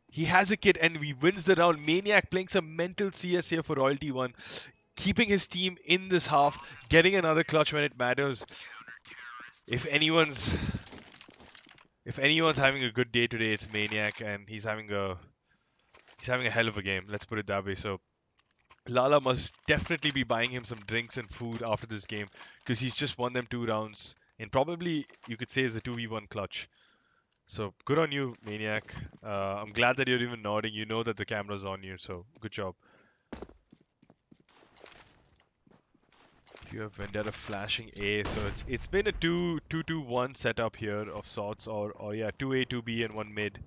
He has a kit, and he wins the round. Maniac playing some mental CS here for Royalty 1. Keeping his team in this half, getting another clutch when it matters. If anyone's having a good day today, it's Maniac, and he's having a hell of a game. Let's put it that way. So Lala must definitely be buying him some drinks and food after this game because he's just won them 2 rounds, and probably you could say is a 2v1 clutch. So good on you, Maniac. I'm glad that you're even nodding. You know that the camera's on you, so good job. You have Vendetta flashing A, so it's been a 2-2-1 setup here of sorts, or yeah, 2A, 2B, and 1 mid.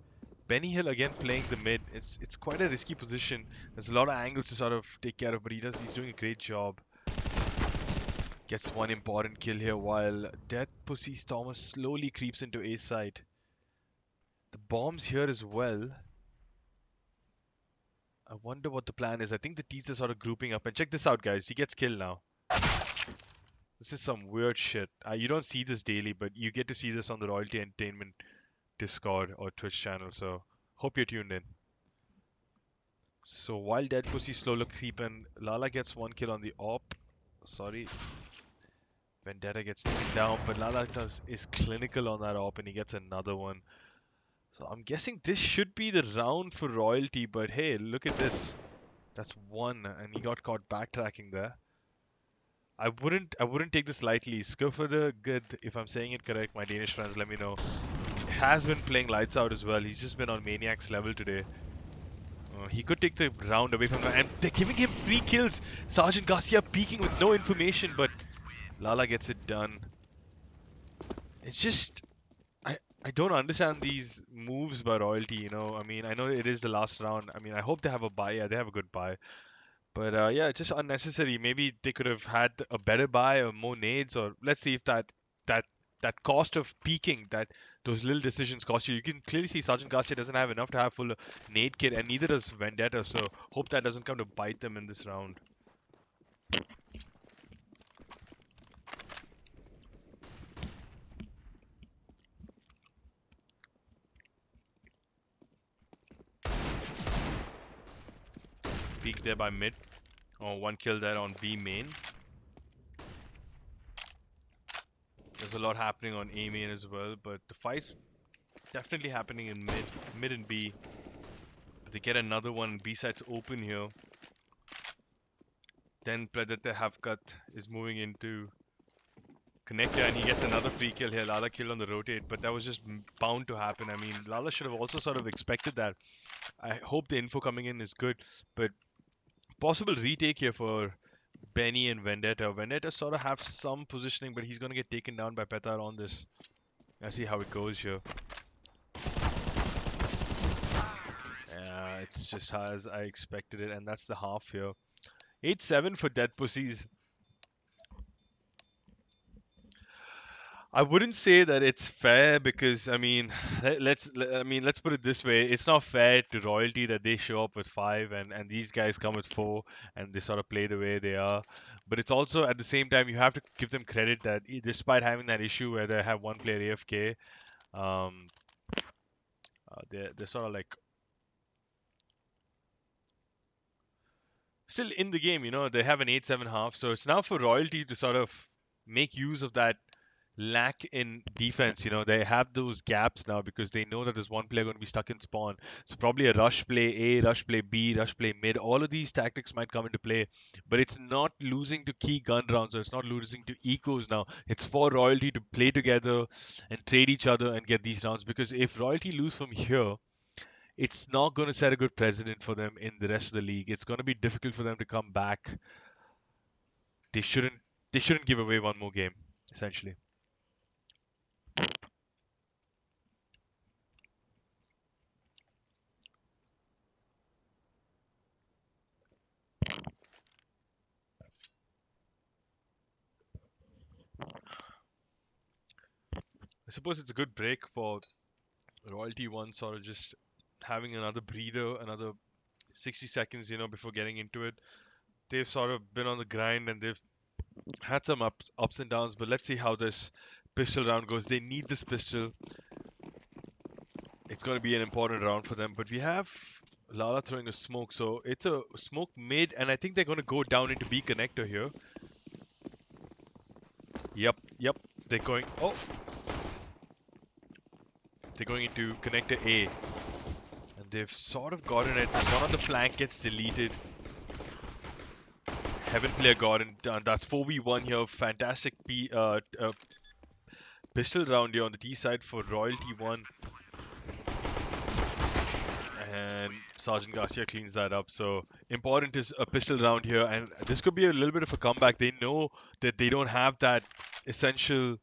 Benny Hill again playing the mid. It's quite a risky position. There's a lot of angles to sort of take care of, but he's doing a great job. Gets one important kill here while DeathPussies Thomas slowly creeps into A side. The bombs here as well. I wonder what the plan is. I think the T's are sort of grouping up. And check this out, guys. He gets killed now. This is some weird shit. You don't see this daily, but you get to see this on the Royalty Entertainment Discord or Twitch channel. So hope you're tuned in. So while DeathPussies slowly creeping, Lala gets 1 kill on the op. Sorry. Vendetta gets taken down, but Lala is clinical on that op, and he gets another one. So I'm guessing this should be the round for Royalty, but hey, look at this. That's 1, and he got caught backtracking there. I wouldn't take this lightly. Skuffer good, if I'm saying it correct, my Danish friends, let me know. Has been playing lights out as well. He's just been on Maniac's level today. He could take the round away from him, and they're giving him free kills. Sergeant Garcia peeking with no information, but Lala gets it done. It's just, I don't understand these moves by Royalty, you know. I mean, I know it is the last round. I mean, I hope they have a buy. Yeah, they have a good buy. But yeah, just unnecessary. Maybe they could have had a better buy or more nades, or let's see if that that cost of peaking, that those little decisions cost you. You can clearly see Sergeant Garcia doesn't have enough to have full nade kit, and neither does Vendetta. So hope that doesn't come to bite them in this round. Peak there by mid. Oh, one kill there on B main. There's a lot happening on A main as well, but the fight's definitely happening in mid and B. But they get another one. B side's open here. Then Predator Half-Cut is moving into Connector, and he gets another free kill here. Lala kill on the rotate, but that was just bound to happen. I mean, Lala should have also sort of expected that. I hope the info coming in is good, but possible retake here for Benny and Vendetta. Vendetta sort of have some positioning, but he's going to get taken down by Petar on this. Let's see how it goes here. It's just as I expected it, and that's the half here. 8-7 for DeathPussies. I wouldn't say that it's fair because I mean, let's put it this way: it's not fair to Royalty that they show up with 5 and these guys come with 4 and they sort of play the way they are. But it's also at the same time you have to give them credit that despite having that issue where they have one player AFK, um, they're sort of like still in the game. You know, they have an 8-7 half, so it's now for Royalty to sort of make use of that lack in defense. You know, they have those gaps now because they know that there's one player going to be stuck in spawn. So probably a rush play A, rush play B, rush play mid. All of these tactics might come into play, but it's not losing to key gun rounds or it's not losing to ecos now. It's for Royalty to play together and trade each other and get these rounds because if Royalty lose from here, it's not going to set a good precedent for them in the rest of the league. It's going to be difficult for them to come back. They shouldn't give away one more game, essentially. I suppose it's a good break for Royalty One, sort of just having another breather, another 60 seconds, you know, before getting into it. They've sort of been on the grind and they've had some ups and downs, but let's see how this pistol round goes. They need this pistol. It's going to be an important round for them, but we have Lala throwing a smoke, so it's a smoke mid, and I think they're going to go down into B connector here. Yep, they're going. Oh, they're going into connector A. And they've sort of gotten it. One on the flank gets deleted. Heaven player got it done. That's 4v1 here. Fantastic pistol round here on the T side for Royalty 1. And Sergeant Garcia cleans that up. So important is a pistol round here. And this could be a little bit of a comeback. They know that they don't have that essential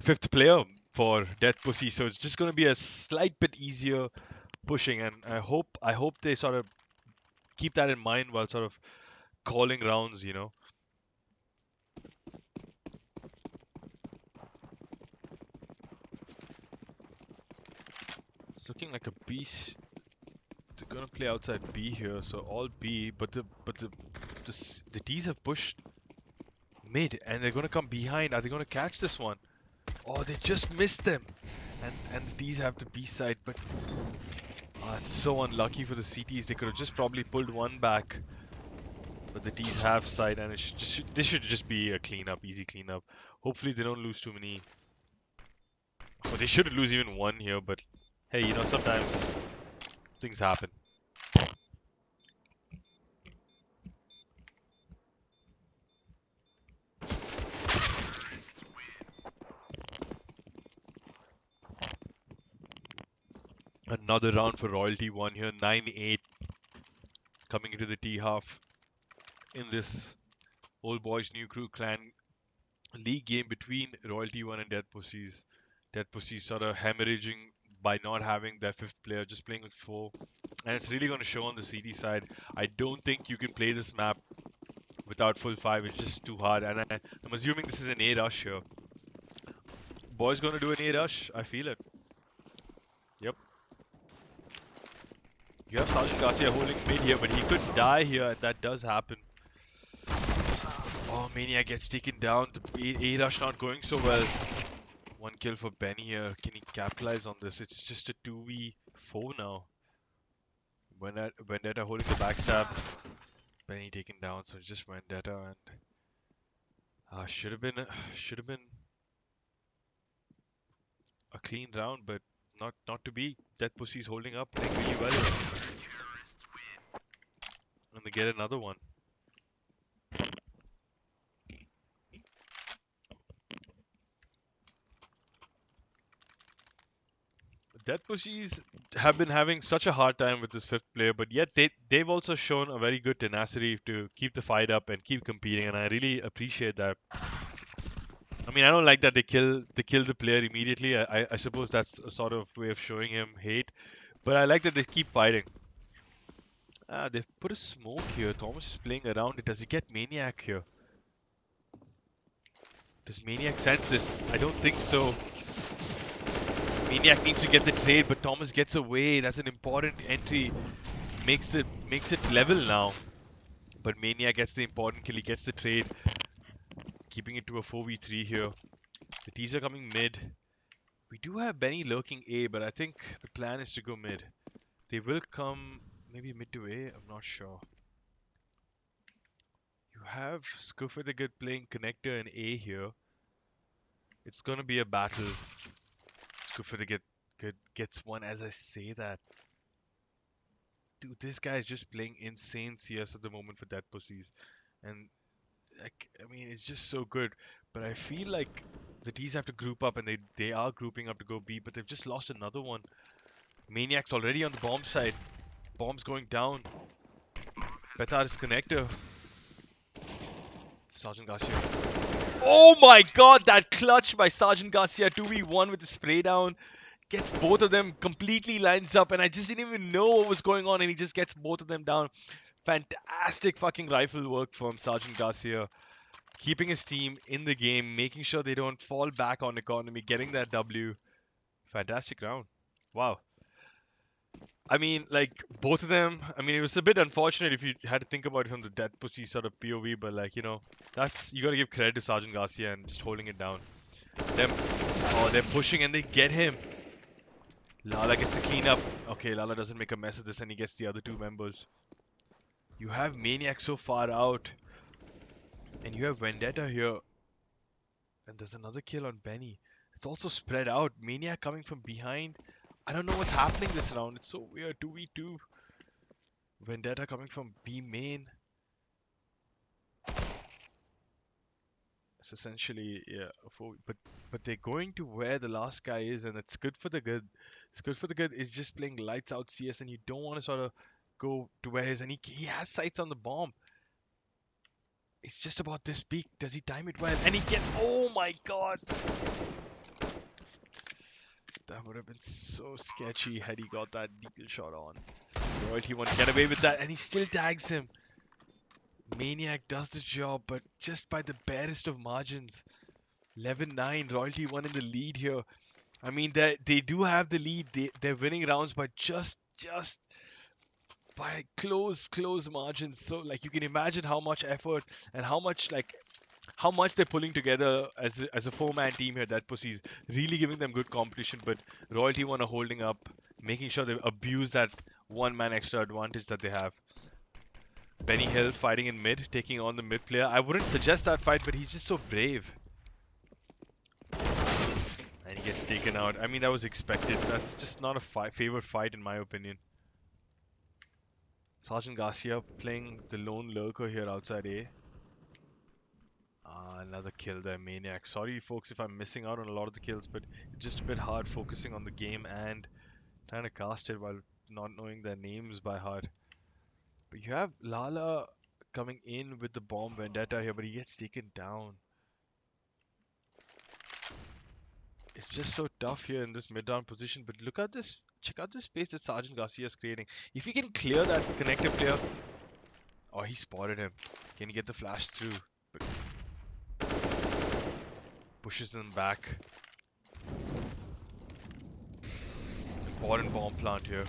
5th player for DeathPussy. So it's just going to be a slight bit easier pushing, and I hope they sort of keep that in mind while sort of calling rounds, you know. It's looking like a beast. They're gonna play outside B here, so all B, but the D's have pushed mid and they're gonna come behind. Are they gonna catch this one? Oh, they just missed them. And the D's have the B side, but it's so unlucky for the CTs. They could have just probably pulled one back. But the D's have side, and this should just be a cleanup, easy cleanup. Hopefully they don't lose too many. Oh, they should lose even one here, but hey, you know, sometimes things happen. Another round for Royalty 1 here, 9-8 coming into the T half in this Old Boys New Crew clan league game between Royalty 1 and DeathPussies. DeathPussies sort of hemorrhaging by not having their fifth player, just playing with four. And it's really going to show on the CT side. I don't think you can play this map without full five. It's just too hard. And I'm assuming this is an A rush here. Boys going to do an A rush. I feel it. Yep. You have Sergeant Garcia holding mid here, but he could die here, and that does happen. Oh, Maniac gets taken down. The A rush not going so well. One kill for Benny here. Can he capitalize on this? It's just a 2v4 now. Vendetta holding the backstab. Benny taken down, so it's just Vendetta, and should have been a clean round, but not to be. DeathPussies holding up, playing really well. And they get another one. DeathPussies have been having such a hard time with this fifth player, but yet they've also shown a very good tenacity to keep the fight up and keep competing, and I really appreciate that. I mean, I don't like that they kill the player immediately. I suppose that's a sort of way of showing him hate, but I like that they keep fighting. They've put a smoke here. Thomas is playing around it. Does he get Maniac here? Does Maniac sense this? I don't think so. Maniac needs to get the trade, but Thomas gets away. That's an important entry. Makes it level now. But Maniac gets the important kill. He gets the trade. Keeping it to a 4v3 here. The T's are coming mid. We do have Benny lurking A, but I think the plan is to go mid. They will come maybe mid to A. I'm not sure. You have Scuffer the Good playing connector in A here. It's gonna be a battle. Scuffer the Good gets one as I say that. Dude, this guy is just playing insane CS at the moment for DeathPussies. And like, I mean, it's just so good. But I feel like the D's have to group up, and they are grouping up to go B, but they've just lost another one. Maniac's already on the bomb side. Bomb's going down. Betard's connector. Sergeant Garcia. Oh my god, that clutch by Sergeant Garcia 2v1 with the spray down. Gets both of them, completely lines up, and I just didn't even know what was going on, and he just gets both of them down. Fantastic fucking rifle work from Sergeant Garcia. Keeping his team in the game, making sure they don't fall back on economy, getting that W. Fantastic round. Wow. I mean, like, both of them, I mean, it was a bit unfortunate if you had to think about it from the DeathPussy sort of POV, but, like, you know, you gotta give credit to Sergeant Garcia and just holding it down. They're pushing and they get him. Lala gets the cleanup. Okay, Lala doesn't make a mess of this and he gets the other two members. You have Maniac so far out. And you have Vendetta here. And there's another kill on Benny. It's also spread out. Maniac coming from behind. I don't know what's happening this round. It's so weird. 2v2. Vendetta coming from B main. It's essentially, yeah, but they're going to where the last guy is, and it's good for the good. It's good for the good. It's just playing lights out CS, and you don't want to sort of go to where he is, and he has sights on the bomb. It's just about this peak. Does he time it well? And he gets, oh my god! That would have been so sketchy had he got that deagle shot on. Royalty want to get away with that, and he still tags him. Maniac does the job, but just by the barest of margins. 11-9, Royalty 1 in the lead here. I mean, they do have the lead. They're winning rounds, but just by close margins. So, like, you can imagine how much effort and how much they're pulling together as a four-man team here. DeathPussies really giving them good competition, but Royalty 1 are holding up, making sure they abuse that one-man extra advantage that they have. Benny Hill fighting in mid, taking on the mid player. I wouldn't suggest that fight, but he's just so brave. And he gets taken out. I mean, that was expected. That's just not a favorite fight in my opinion. Sergeant Garcia playing the lone lurker here outside A. Another kill there, Maniac. Sorry folks if I'm missing out on a lot of the kills, but it's just a bit hard focusing on the game and trying to cast it while not knowing their names by heart. But you have Lala coming in with the bomb Vendetta here, but he gets taken down. It's just so tough here in this mid-round position. But look at this. Check out this space that Sergeant Garcia is creating. If he can clear that connector player. Oh, he spotted him. Can he get the flash through? But pushes them back. Important bomb plant here.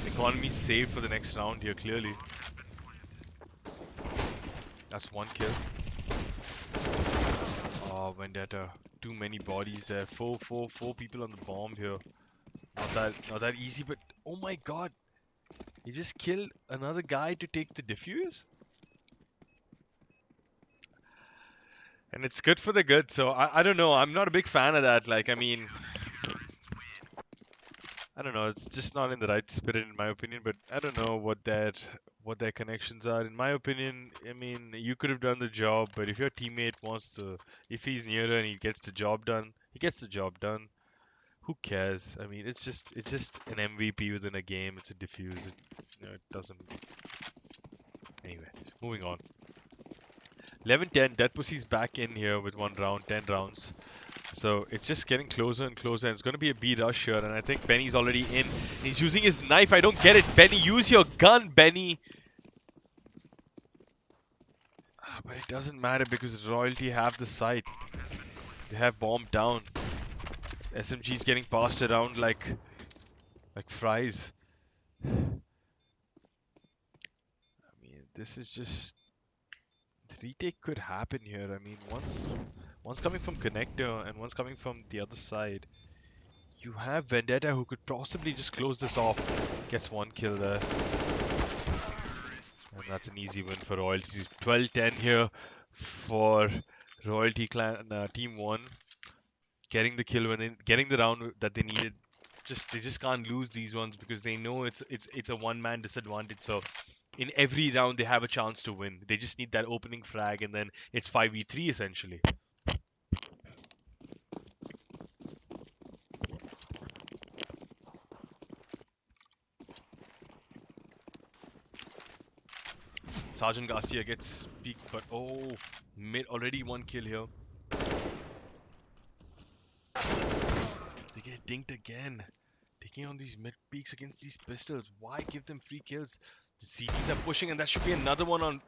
Economy saved for the next round here, clearly. That's one kill. Oh, Vendetta. Too many bodies there. Four people on the bomb here. Not that easy, but oh my god. He just killed another guy to take the defuse? And it's good for the good, so I don't know. I'm not a big fan of that. Like, I mean, I don't know. It's just not in the right spirit, in my opinion. But I don't know what their connections are. In my opinion, I mean, you could have done the job, but if your teammate wants to, if he's nearer and he gets the job done, he gets the job done. Who cares? I mean, it's just an MVP within a game. It's a diffuse. It doesn't. Anyway, moving on. 11-10. DeathPussies back in here with one round, 10 rounds. So it's just getting closer and closer. It's going to be a B rush here, and I think Benny's already in. He's using his knife. I don't get it. Benny, use your gun, Benny. But it doesn't matter because Royalty have the site. They have bombed down. SMG's getting passed around like fries. I mean, this is just the retake could happen here. I mean, one's coming from connector and one's coming from the other side. You have Vendetta who could possibly just close this off. Gets one kill there. And that's an easy win for Royalty. 12-10 here for Royalty Clan Team 1. Getting the kill getting the round that they needed. They just can't lose these ones because they know it's a one-man disadvantage. So in every round they have a chance to win. They just need that opening frag and then it's 5v3 essentially. Sergeant Garcia gets peeked, but oh, made already one kill here. They get dinked again. Taking on these mid peaks against these pistols. Why give them free kills? The CTs are pushing, and that should be another one on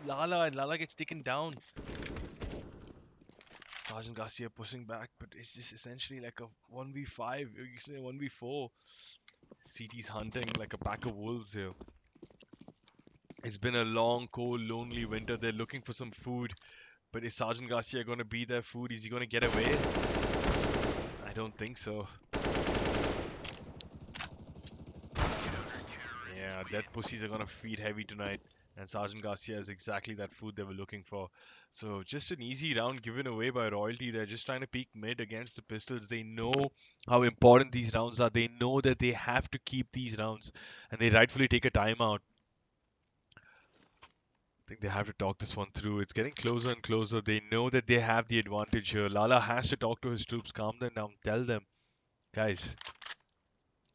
Lala, and Lala gets taken down. Sergeant Garcia pushing back, but it's just essentially like a 1v5, you can say 1v4. CT's hunting like a pack of wolves here. It's been a long, cold, lonely winter. They're looking for some food. But is Sergeant Garcia going to be their food? Is he going to get away? I don't think so. Yeah, DeathPussies are going to feed heavy tonight. And Sergeant Garcia is exactly that food they were looking for. So just an easy round given away by Royalty. They're just trying to peek mid against the pistols. They know how important these rounds are. They know that they have to keep these rounds. And they rightfully take a timeout. I think they have to talk this one through. It's getting closer and closer. They know that they have the advantage here. Lala has to talk to his troops, calm them down, tell them, guys,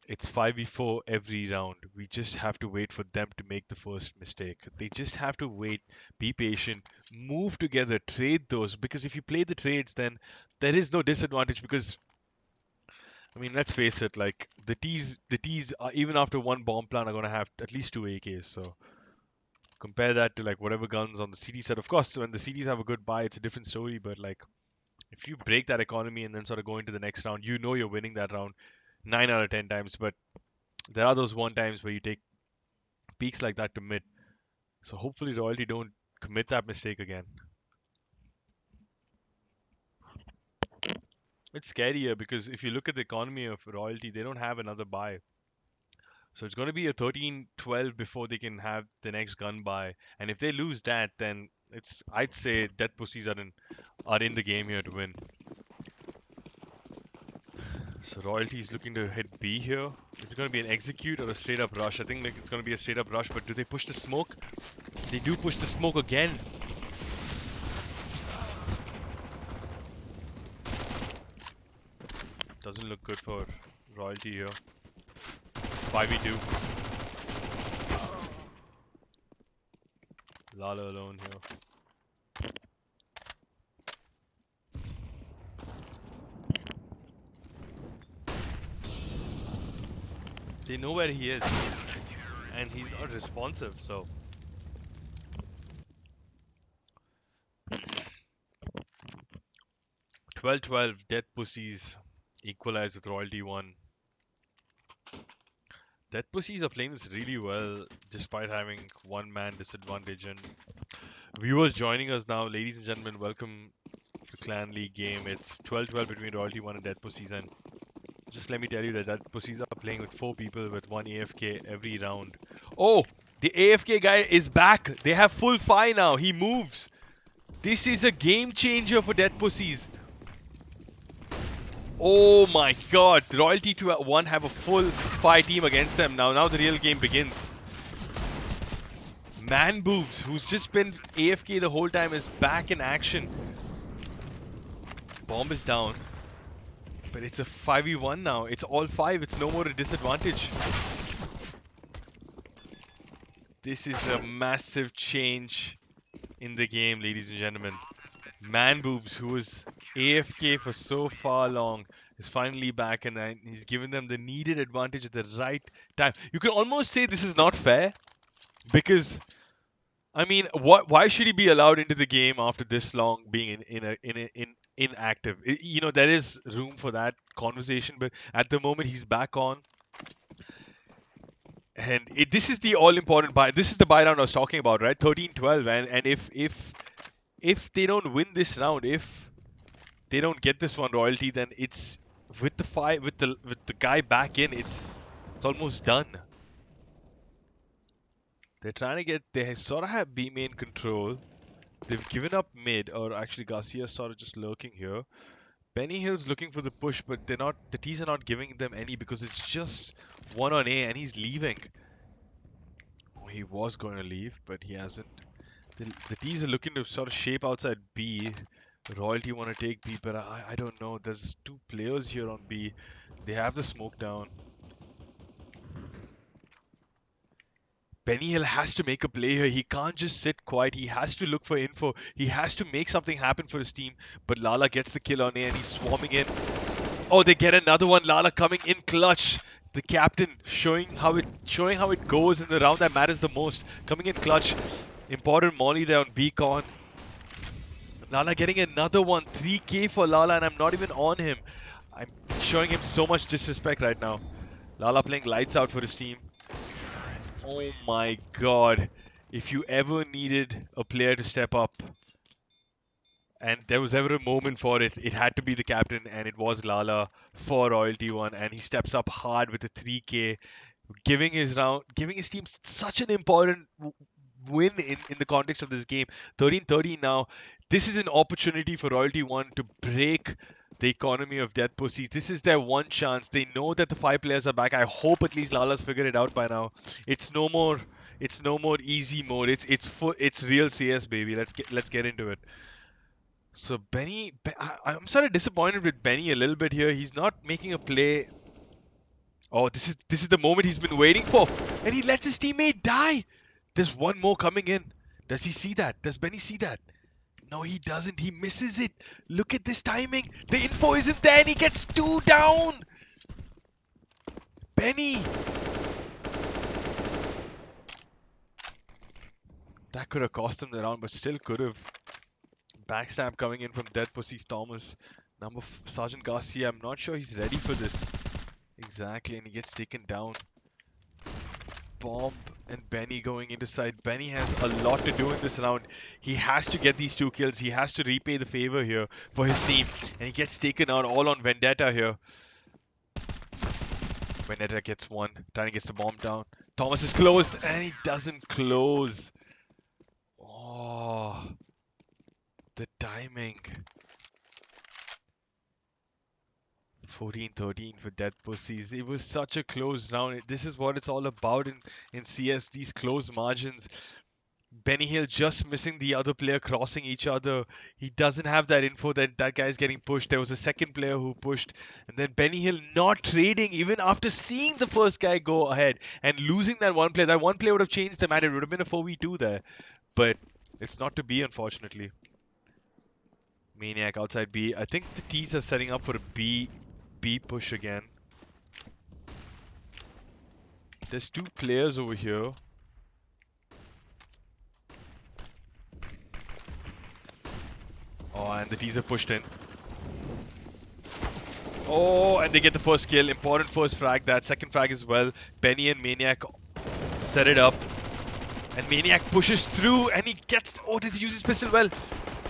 it's 5v4 every round. We just have to wait for them to make the first mistake. They just have to wait, be patient, move together, trade those. Because if you play the trades, then there is no disadvantage because, I mean, let's face it, like, the T's are, even after one bomb plant, are going to have at least 2 AKs, so compare that to like whatever guns on the CD set. Of course, when the CDs have a good buy, it's a different story. But like, if you break that economy and then sort of go into the next round, you know you're winning that round 9 out of 10 times. But there are those one times where you take peaks like that to mid. So hopefully Royalty don't commit that mistake again. It's scarier because if you look at the economy of Royalty, they don't have another buy. So it's going to be a 13-12 before they can have the next gun buy. And if they lose that, then I'd say DeathPussies are in the game here to win. So Royalty is looking to hit B here. Is it going to be an execute or a straight up rush? I think it's going to be a straight up rush, but do they push the smoke? They do push the smoke again. Doesn't look good for Royalty here. 5v2. Lala alone here. They know where he is. And he's not responsive, so... 12-12, DeathPussies equalize with Royalty 1. DeathPussies are playing this really well, despite having one-man disadvantage. And viewers joining us now, ladies and gentlemen, welcome to Clan League game. It's 12-12 between Royalty 1 and DeathPussies, and just let me tell you that DeathPussies are playing with 4 people with 1 AFK every round. Oh! The AFK guy is back! They have full fire now, he moves! This is a game changer for DeathPussies. Oh my god, Royalty 1 have a full fire team against them now. Now the real game begins. Man Boobs, who's just been AFK the whole time, is back in action. Bomb is down. But it's a 5v1 now. It's all 5. It's no more a disadvantage. This is a massive change in the game, ladies and gentlemen. Man Boobs, who was AFK for so far long, is finally back, and he's given them the needed advantage at the right time. You can almost say this is not fair, because I mean, why should he be allowed into the game after this long being inactive? You know, there is room for that conversation, but at the moment he's back on. And this is the all-important buy. This is the buy round I was talking about, right? 13-12, and if they don't win this round, if they don't get this one Royalty, then it's with the guy back in, it's almost done. They're trying to get, they sort of have B main control. They've given up mid, or actually Garcia's sort of just lurking here. Benny Hill's looking for the push, but they're not, the T's are not giving them any because it's just one on A and he's leaving. Oh, he was going to leave, but he hasn't. The T's are looking to sort of shape outside B. Royalty want to take B, but I don't know. There's 2 players here on B. They have the smoke down. Benny Hill has to make a play here. He can't just sit quiet. He has to look for info. He has to make something happen for his team. But Lala gets the kill on A and he's swarming in. Oh, they get another one. Lala coming in clutch. The captain showing how it goes in the round that matters the most. Coming in clutch. Important molly there on Beacon. Lala getting another one. 3k for Lala, and I'm not even on him. I'm showing him so much disrespect right now. Lala playing lights out for his team. Oh my god. If you ever needed a player to step up, and there was ever a moment for it, it had to be the captain, and it was Lala for Royalty 1, and he steps up hard with a 3k, giving his team such an important win in the context of this game. 13-13 now. This is an opportunity for Royalty 1 to break the economy of DeathPussies. This is their one chance. They know that the 5 players are back. I hope at least Lala's figured it out by now. It's no more easy mode. It's real CS, baby. Let's get into it. So I'm sort of disappointed with Benny a little bit here. He's not making a play. Oh, this is the moment he's been waiting for, and he lets his teammate die. There's one more coming in. Does he see that? Does Benny see that? No, he doesn't. He misses it. Look at this timing. The info isn't there, and he gets 2 down. Benny. That could have cost him the round, but still could have. Backstab coming in from DeathPussies Thomas. Sergeant Garcia, I'm not sure he's ready for this. Exactly, and he gets taken down. Bomb and Benny going into side. Benny has a lot to do in this round. He has to get these 2 kills. He has to repay the favor here for his team. And he gets taken out all on Vendetta here. Vendetta gets 1. Trying to get the bomb down. Thomas is close and he doesn't close. Oh, the timing. 14-13 for DeathPussies. It was such a close round. This is what it's all about in CS, these close margins. Benny Hill just missing the other player, crossing each other. He doesn't have that info that guy's getting pushed. There was a second player who pushed. And then Benny Hill not trading even after seeing the first guy go ahead and losing that one player. That one player would have changed the matter. It would have been a 4v2 there. But it's not to be, unfortunately. Maniac outside B. I think the T's are setting up for a B push again. There's two players over here. Oh, and the teaser pushed in. Oh, and they get the first kill. Important first frag. That second frag as well. Benny and Maniac set it up. And Maniac pushes through and he gets... Oh, does he use his pistol well?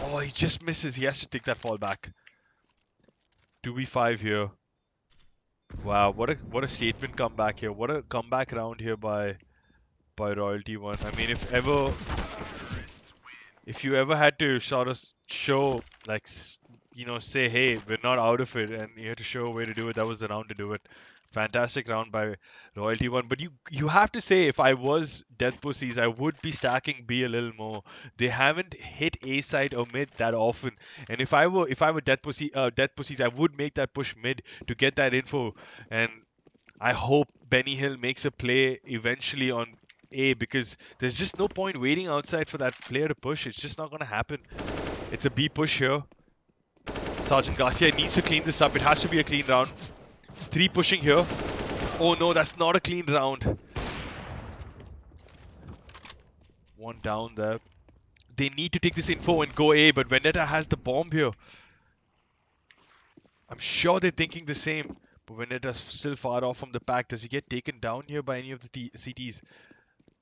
Oh, he just misses. He has to take that fall back. 2v5 here. Wow, what a statement comeback here. What a comeback round here by Royalty One. I mean, if you ever had to sort of show, like, say, hey, we're not out of it, and you had to show a way to do it, that was the round to do it. Fantastic round by Royalty One. But you have to say, if I was DeathPussies, I would be stacking B a little more. They haven't hit A side or mid that often. And if I were DeathPussies, I would make that push mid to get that info. And I hope Benny Hill makes a play eventually on A, because there's just no point waiting outside for that player to push. It's just not going to happen. It's a B push here. Sergeant Garcia needs to clean this up. It has to be a clean round. 3 pushing here. Oh no, that's not a clean round. 1 down there. They need to take this info and go A, but Vendetta has the bomb here. I'm sure they're thinking the same. But Vendetta's still far off from the pack. Does he get taken down here by any of the CTs?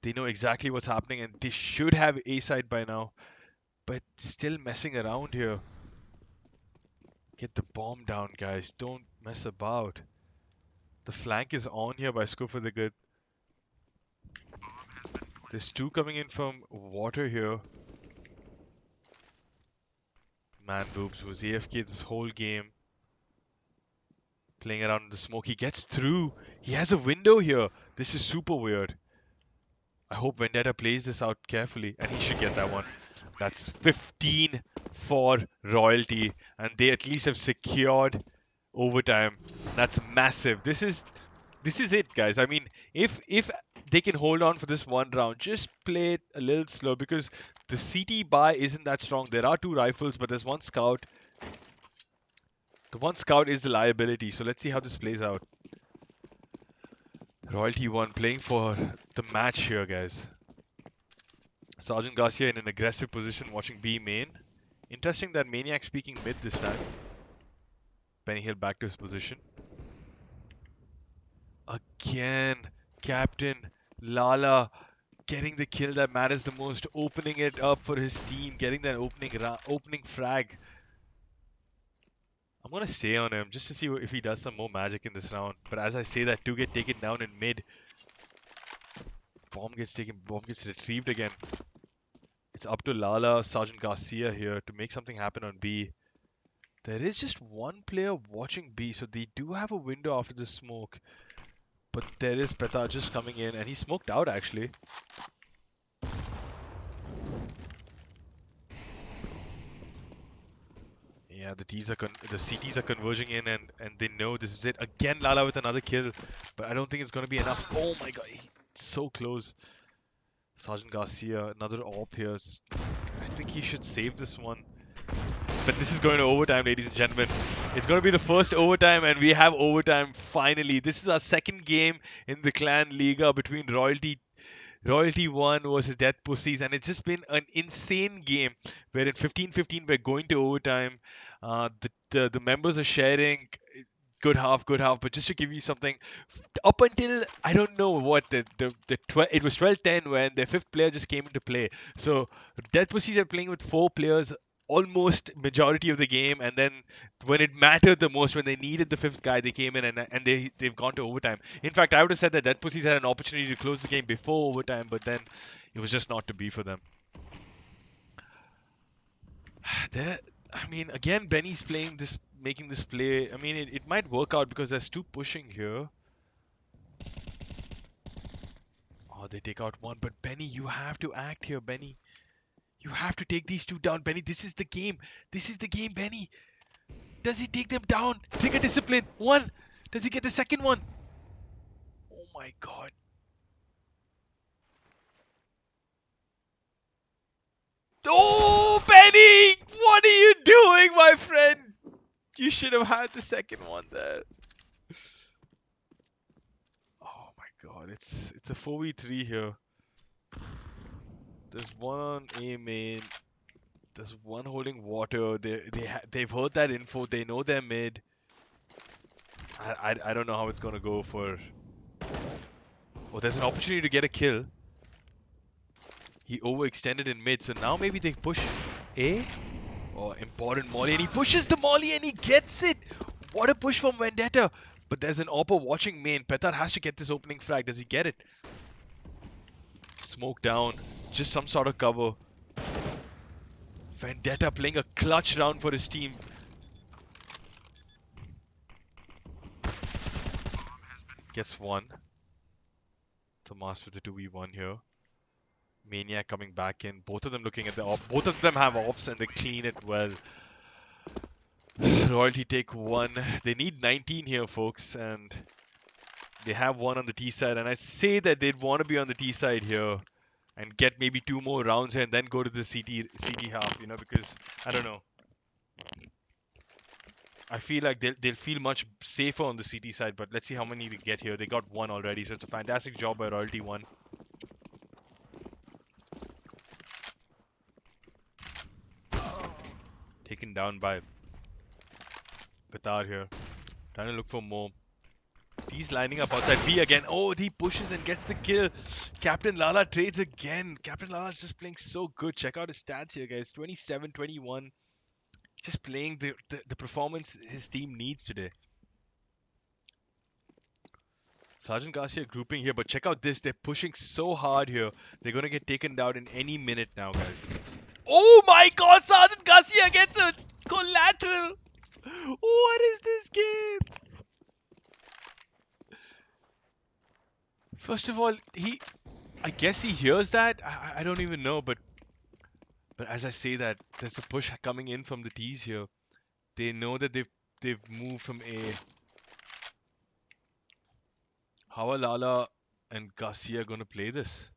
They know exactly what's happening and they should have A side by now. But still messing around here. Get the bomb down, guys. Don't mess about. The flank is on here by Scoop for the good. There's 2 coming in from water here. Man Boobs was AFK this whole game. Playing around in the smoke. He gets through. He has a window here. This is super weird. I hope Vendetta plays this out carefully. And he should get that one. That's 15 for Royalty. And they at least have secured overtime. That's massive. This is it, guys. I mean, if they can hold on for this one round, just play it a little slow, because the CT buy isn't that strong. There are 2 rifles, but there's 1 scout. The 1 scout is the liability. So let's see how this plays out. Royalty One playing for the match here, guys. Sergeant Garcia in an aggressive position watching B main. Interesting that Maniac speaking mid this time. Benny Hill back to his position. Again, Captain Lala getting the kill that matters the most, opening it up for his team, getting that opening frag. I'm gonna stay on him just to see if he does some more magic in this round. But as I say that, 2 get taken down in mid. Bomb gets retrieved again. It's up to Lala, Sergeant Garcia here to make something happen on B. There is just 1 player watching B, so they do have a window after the smoke. But there is Peta just coming in, and he smoked out actually. Yeah, the CTs are converging in, and they know this is it. Again, Lala with another kill, but I don't think it's going to be enough. Oh my god, it's so close. Sergeant Garcia, another AWP here. I think he should save this one. But this is going to overtime, ladies and gentlemen. It's going to be the first overtime, and we have overtime finally. This is our second game in the Clan Liga between Royalty One versus DeathPussies, and it's just been an insane game where in 15-15 we're going to overtime. The members are sharing good half, but just to give you something, up until I don't know what it was 12-10 when their 5th player just came into play. So DeathPussies are playing with 4 players almost majority of the game, and then when it mattered the most, when they needed the 5th guy, they came in and they've gone to overtime. In fact, I would have said that DeathPussies had an opportunity to close the game before overtime, but then it was just not to be for them. I mean, again, Benny's playing this, making this play. I mean, it might work out because there's 2 pushing here. Oh, they take out 1, but Benny, you have to act here, Benny. You have to take these 2 down, Benny. This is the game. This is the game, Benny. Does he take them down? Trigger discipline. 1. Does he get the second one? Oh my god. Oh, Benny! What are you doing, my friend? You should have had the second one there. Oh my God, it's a 4v3 here. There's one on A main. There's one holding water. They've heard that info. They know they're mid. I don't know how it's gonna go for. Oh, there's an opportunity to get a kill. He overextended in mid, so now maybe they push A. Oh, important molly, and he pushes the molly and he gets it. What a push from Vendetta. But there's an Oppo watching main. Petar has to get this opening frag. Does he get it? Smoke down. Just some sort of cover. Vendetta playing a clutch round for his team. Gets one. Tomas with the 2v1 here. Maniac coming back in. Both of them looking at the off. Both of them have offs and they clean it well. Royalty take one. They need 19 here, folks, and they have one on the T side. And I say that they'd want to be on the T side here and get maybe 2 more rounds here and then go to the CT half, you know, because I don't know. I feel like they'll feel much safer on the CT side, but let's see how many they get here. They got one already, so it's a fantastic job by Royalty 1. Taken down by Qatar here. Trying to look for more. He's lining up outside B again. Oh, he pushes and gets the kill. Captain Lala trades again. Captain Lala's just playing so good. Check out his stats here, guys. 27, 21. Just playing the performance his team needs today. Sergeant Garcia grouping here, but check out this. They're pushing so hard here. They're going to get taken down in any minute now, guys. Oh my god, Sergeant Garcia gets a collateral. What is this game? First of all, I guess he hears that. I don't even know, but as I say that, there's a push coming in from the T's here. They know that they've moved from A. How are Lala and Garcia gonna play this?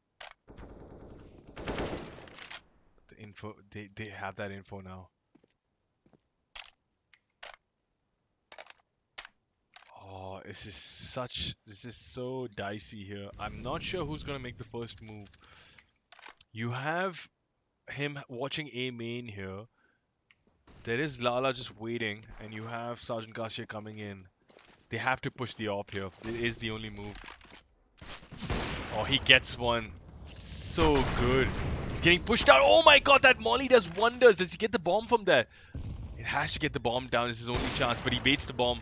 The info, they have that info now. Oh, this is so dicey here. I'm not sure who's gonna make the first move. You have him watching A main here. There is Lala just waiting, and you have Sergeant Garcia coming in. They have to push the op here. It is the only move. Oh, he gets one. So good. He's getting pushed out. Oh my god, that molly does wonders. Does he get the bomb from there? It has to get the bomb down. It's his only chance, but he baits the bomb.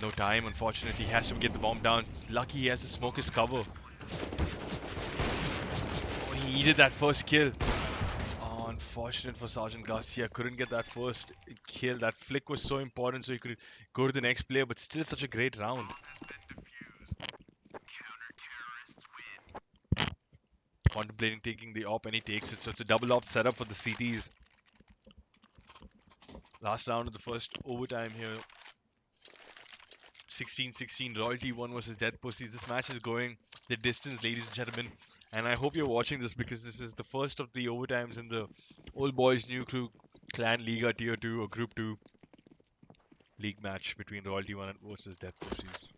No time, unfortunately. He has to get the bomb down. Lucky he has to smoke his cover. Oh, he needed that first kill. Oh, unfortunate for Sergeant Garcia. Couldn't get that first kill. That flick was so important so he could go to the next player, but still such a great round. Contemplating taking the op and he takes it. So it's a double op setup for the CTs. Last round of the first overtime here. 16-16, Royalty 1 versus DeathPussies. This match is going the distance, ladies and gentlemen. And I hope you're watching this because this is the first of the overtimes in the OldBoys.NewCrew Clan Liga Tier 2 or Group 2 league match between Royalty 1 versus DeathPussies.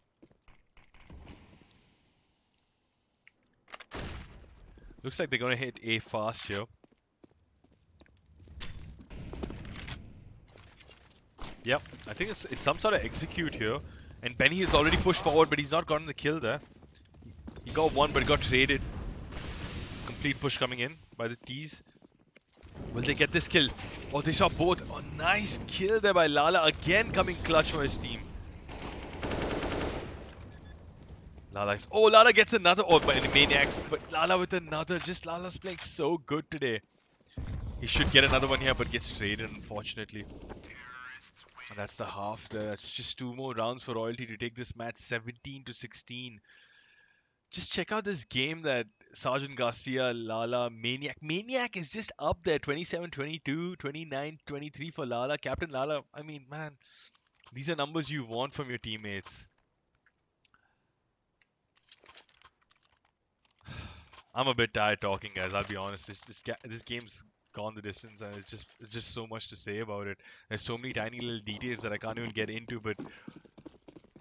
Looks like they're going to hit A fast here. Yep, I think it's some sort of execute here. And Benny has already pushed forward, but he's not gotten the kill there. He got one, but he got traded. Complete push coming in by the T's. Will they get this kill? Oh, they saw both. Oh, nice kill there by Lala. Again coming clutch for his team. Lala gets another. Oh, by the Maniacs. But Lala with another. Just Lala's playing so good today. He should get another one here, but gets traded, unfortunately. And that's the half there. That's just 2 more rounds for Royalty to take this match 17-16. Just check out this game that Sergeant Garcia, Lala, Maniac. Maniac is just up there. 27-22, 29-23 for Lala. Captain Lala, I mean, man, these are numbers you want from your teammates. I'm a bit tired talking, guys. I'll be honest. This game's gone the distance, and it's just so much to say about it. There's so many tiny little details that I can't even get into, but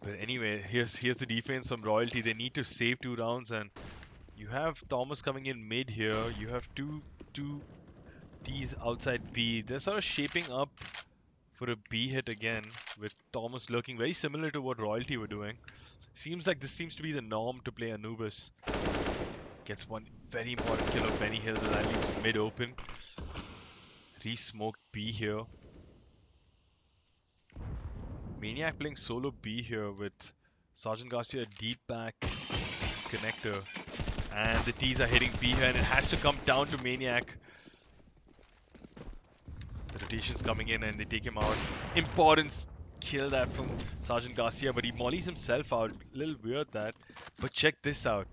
But anyway, here's the defense from Royalty. They need to save 2 rounds, and you have Thomas coming in mid here. You have two T's outside B. They're sort of shaping up for a B hit again, with Thomas looking very similar to what Royalty were doing. Seems like this seems to be the norm to play Anubis. Gets one very important kill of Benny Hill that leaves mid open. Re-smoked B here. Maniac playing solo B here with Sergeant Garcia deep back connector. And the T's are hitting B here, and it has to come down to Maniac. The rotation's coming in and they take him out. Important kill that from Sergeant Garcia, but he mollies himself out. A little weird that. But check this out.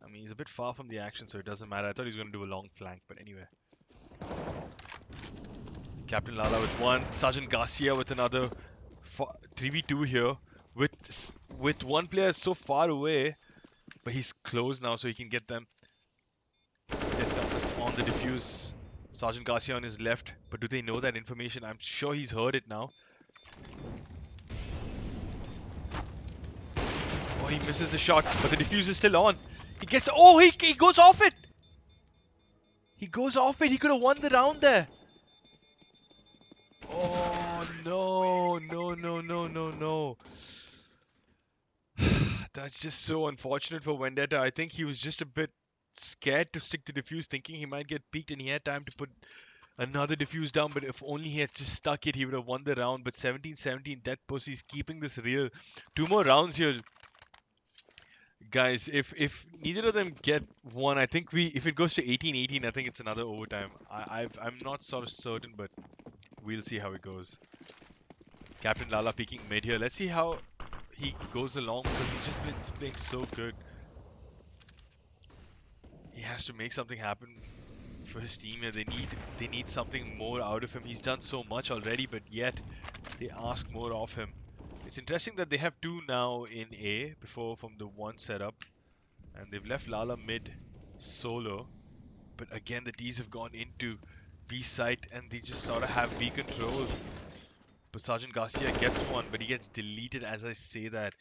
I mean, he's a bit far from the action, so it doesn't matter. I thought he was going to do a long flank, but anyway. Captain Lala with one. Sergeant Garcia with another. 3v2 here. With one player so far away. But he's close now, so he can get them. Dead Thomas on the defuse. Sergeant Garcia on his left. But do they know that information? I'm sure he's heard it now. Oh, he misses the shot. But the defuse is still on. He gets... Oh, he goes off it! He goes off it. He could have won the round there. Oh, no. That's just so unfortunate for Vendetta. I think he was just a bit scared to stick to defuse, thinking he might get peeked, and he had time to put another defuse down. But if only he had just stuck it, he would have won the round. But 17-17, DeathPussies keeping this real. 2 more rounds here. Guys, if neither of them get one, I think if it goes to 18-18, I think it's another overtime. I'm not sort of certain, but we'll see how it goes. Captain Lala peeking mid here. Let's see how he goes along, because he's just been playing so good. He has to make something happen for his team here. They need something more out of him. He's done so much already, but yet they ask more of him. It's interesting that they have 2 now in A before from the 1 setup, and they've left Lala mid solo. But again, the D's have gone into B site and they just sort of have B control. But Sergeant Garcia gets one, but he gets deleted as I say that.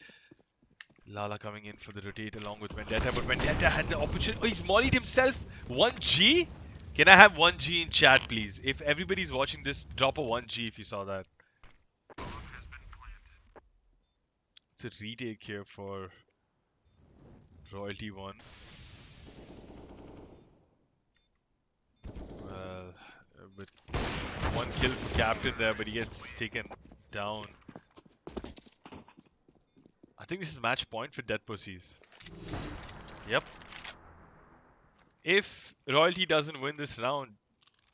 Lala coming in for the rotate along with Vendetta, but Vendetta had the opportunity. Oh, he's mollied himself. 1G? Can I have 1G in chat, please? If everybody's watching this, drop a 1G if you saw that. It's a retake here for Royalty 1. Well, but 1 kill for Captain there, but he gets taken down. I think this is match point for DeathPussies. Yep. If Royalty doesn't win this round,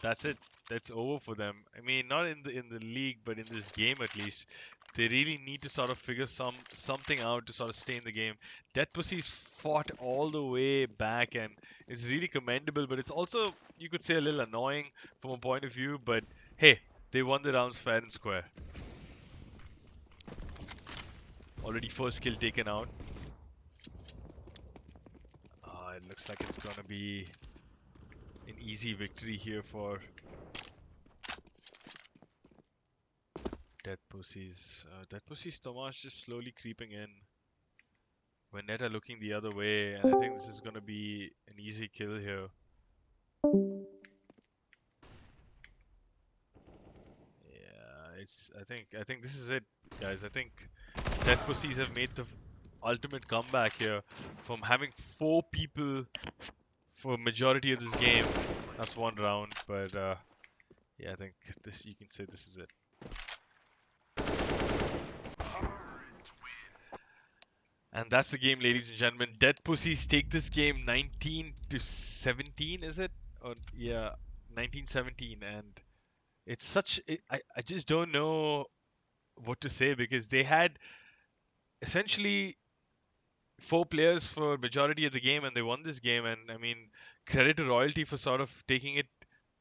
that's it. That's over for them. I mean, not in the league, but in this game at least. They really need to sort of figure something out to sort of stay in the game. DeathPussies fought all the way back, and it's really commendable, but it's also, you could say, a little annoying from a point of view. But hey, they won the rounds fair and square. Already first kill taken out. It looks like it's gonna be an easy victory here for DeathPussies. DeathPussies Tomas just slowly creeping in. Vendetta looking the other way, and I think this is gonna be an easy kill here. Yeah, I think this is it, guys. I think DeathPussies have made the ultimate comeback here from having 4 people for majority of this game. That's 1 round, but yeah, I think this, you can say this is it. And that's the game, ladies and gentlemen. DeathPussies take this game 19-17, is it? Or yeah, 19-17, and it's such. I just don't know what to say, because they had essentially 4 players for majority of the game, and they won this game. And I mean, credit to Royalty for sort of taking it.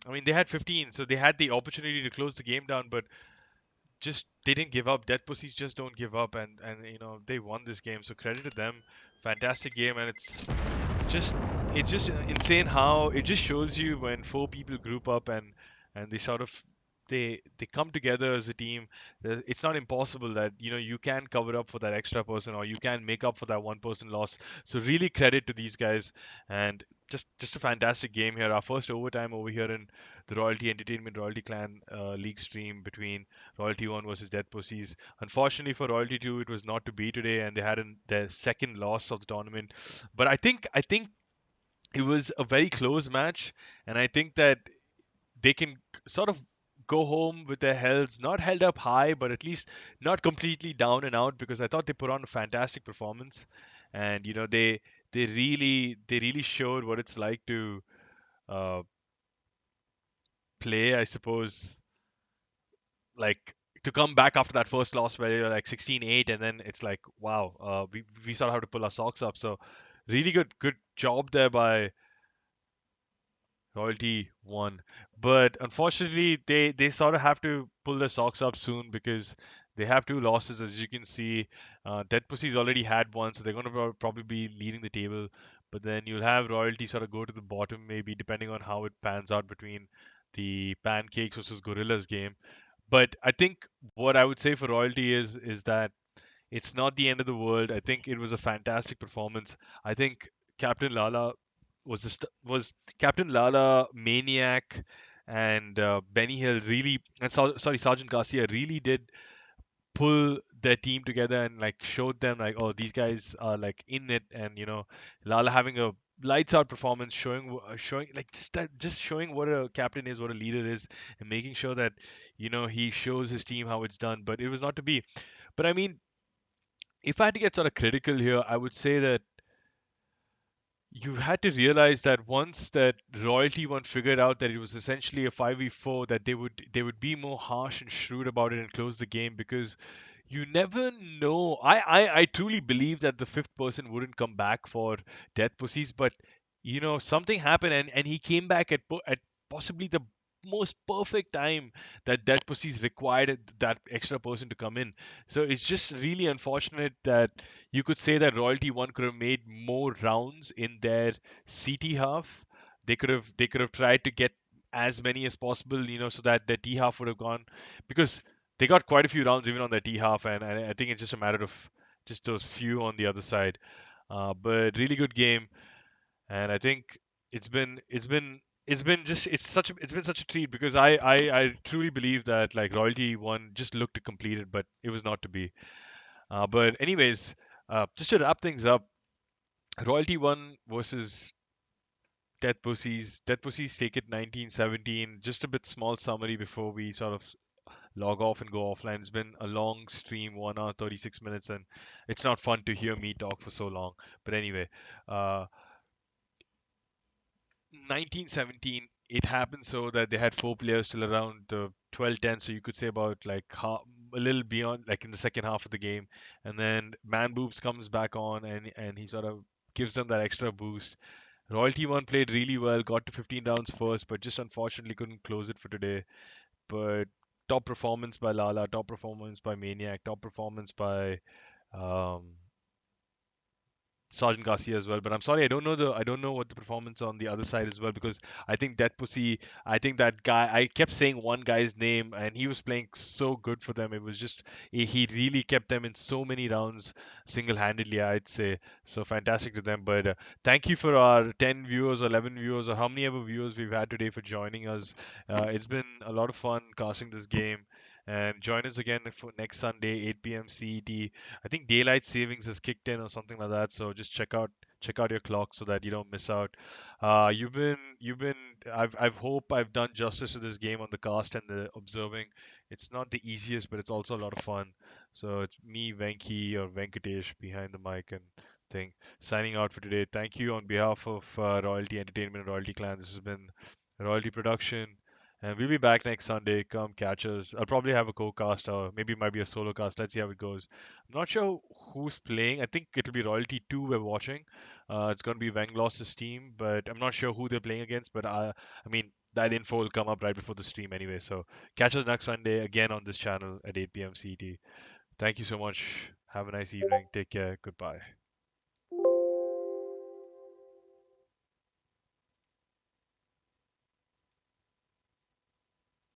I mean, they had 15, so they had the opportunity to close the game down, but just they didn't give up. DeathPussies just don't give up, and you know, they won this game, so credit to them. Fantastic game, and it's just insane how it just shows you when 4 people group up and they sort of they come together as a team. It's not impossible that you can cover up for that extra person or you can make up for that one person loss. So really credit to these guys, and just a fantastic game here. Our first overtime over here in the Royalty Entertainment Royalty Clan League stream between Royalty One versus Death Pussies. Unfortunately for Royalty Two, it was not to be today, and they had their second loss of the tournament. But I think it was a very close match, and I think that they can sort of go home with their heads not held up high, but at least not completely down and out, because I thought they put on a fantastic performance, and they really showed what it's like to uh, play, I suppose, like to come back after that first loss where you're like 16-8, and then it's like wow, we sort of have to pull our socks up. So really good job there by Royalty won, but unfortunately, they sort of have to pull their socks up soon because they have two losses, as you can see. Dead Pussy's already had one, so they're going to probably be leading the table. But then you'll have Royalty sort of go to the bottom, maybe depending on how it pans out between the Pancakes versus Gorillas game. But I think what I would say for Royalty is that it's not the end of the world. I think it was a fantastic performance. I think Captain Lala was Captain Lala, Maniac, and Benny Hill really, and sorry, Sergeant Garcia really did pull their team together and like showed them like, oh, these guys are like in it, and Lala having a lights out performance, showing like just showing what a captain is, what a leader is, and making sure that he shows his team how it's done. But it was not to be. But I mean, if I had to get sort of critical here, I would say that you had to realize that once that Royalty One figured out that it was essentially a 5v4, that they would be more harsh and shrewd about it and close the game, because you never know. I truly believe that the fifth person wouldn't come back for Death Pussies, but something happened, and he came back at possibly the most perfect time that Death Pussies required that extra person to come in. So it's just really unfortunate that you could say that Royalty One could have made more rounds in their CT half. They could have tried to get as many as possible, so that the T half would have gone, because they got quite a few rounds even on their T half, and I think it's just a matter of just those few on the other side. But really good game, and I think it's been such a treat, because I truly believe that like Royalty One just looked to complete it, but it was not to be. But anyways, just to wrap things up, Royalty One versus Death Pussies. Death Pussies take it 19-17. Just a bit small summary before we sort of log off and go offline. It's been a long stream, 1 hour 36 minutes, and it's not fun to hear me talk for so long. But anyway, uh, 1917, it happened so that they had four players till around 12-10, so you could say about like a little beyond, like in the second half of the game, and then Man Boobs comes back on, and he sort of gives them that extra boost. Royalty One played really well, got to 15 rounds first, but just unfortunately couldn't close it for today. But top performance by Lala, top performance by Maniac, top performance by um, Sergeant Garcia as well. But I'm sorry, I don't know what the performance on the other side as well, because I think Death Pussy, I think that guy, I kept saying one guy's name and he was playing so good for them. It was just he really kept them in so many rounds single-handedly, I'd say. So fantastic to them. But thank you for our 10 viewers, 11 viewers, or how many ever viewers we've had today for joining us. It's been a lot of fun casting this game. And join us again for next Sunday, 8 p.m. CET. I think daylight savings has kicked in or something like that. So just check out your clock so that you don't miss out. You've been I've hope I've done justice to this game on the cast and the observing. It's not the easiest, but it's also a lot of fun. So it's me, Venki or Venkatesh behind the mic and thing, signing out for today. Thank you on behalf of Royalty Entertainment and Royalty Clan. This has been Royalty Production. And we'll be back next Sunday. Come catch us. I'll probably have a co-cast, or maybe it might be a solo cast. Let's see how it goes. I'm not sure who's playing. I think it'll be Royalty 2 we're watching. It's going to be Vangloss's team, but I'm not sure who they're playing against. But I mean, that info will come up right before the stream anyway. So catch us next Sunday again on this channel at 8 p.m. CET. Thank you so much. Have a nice evening. Take care. Goodbye.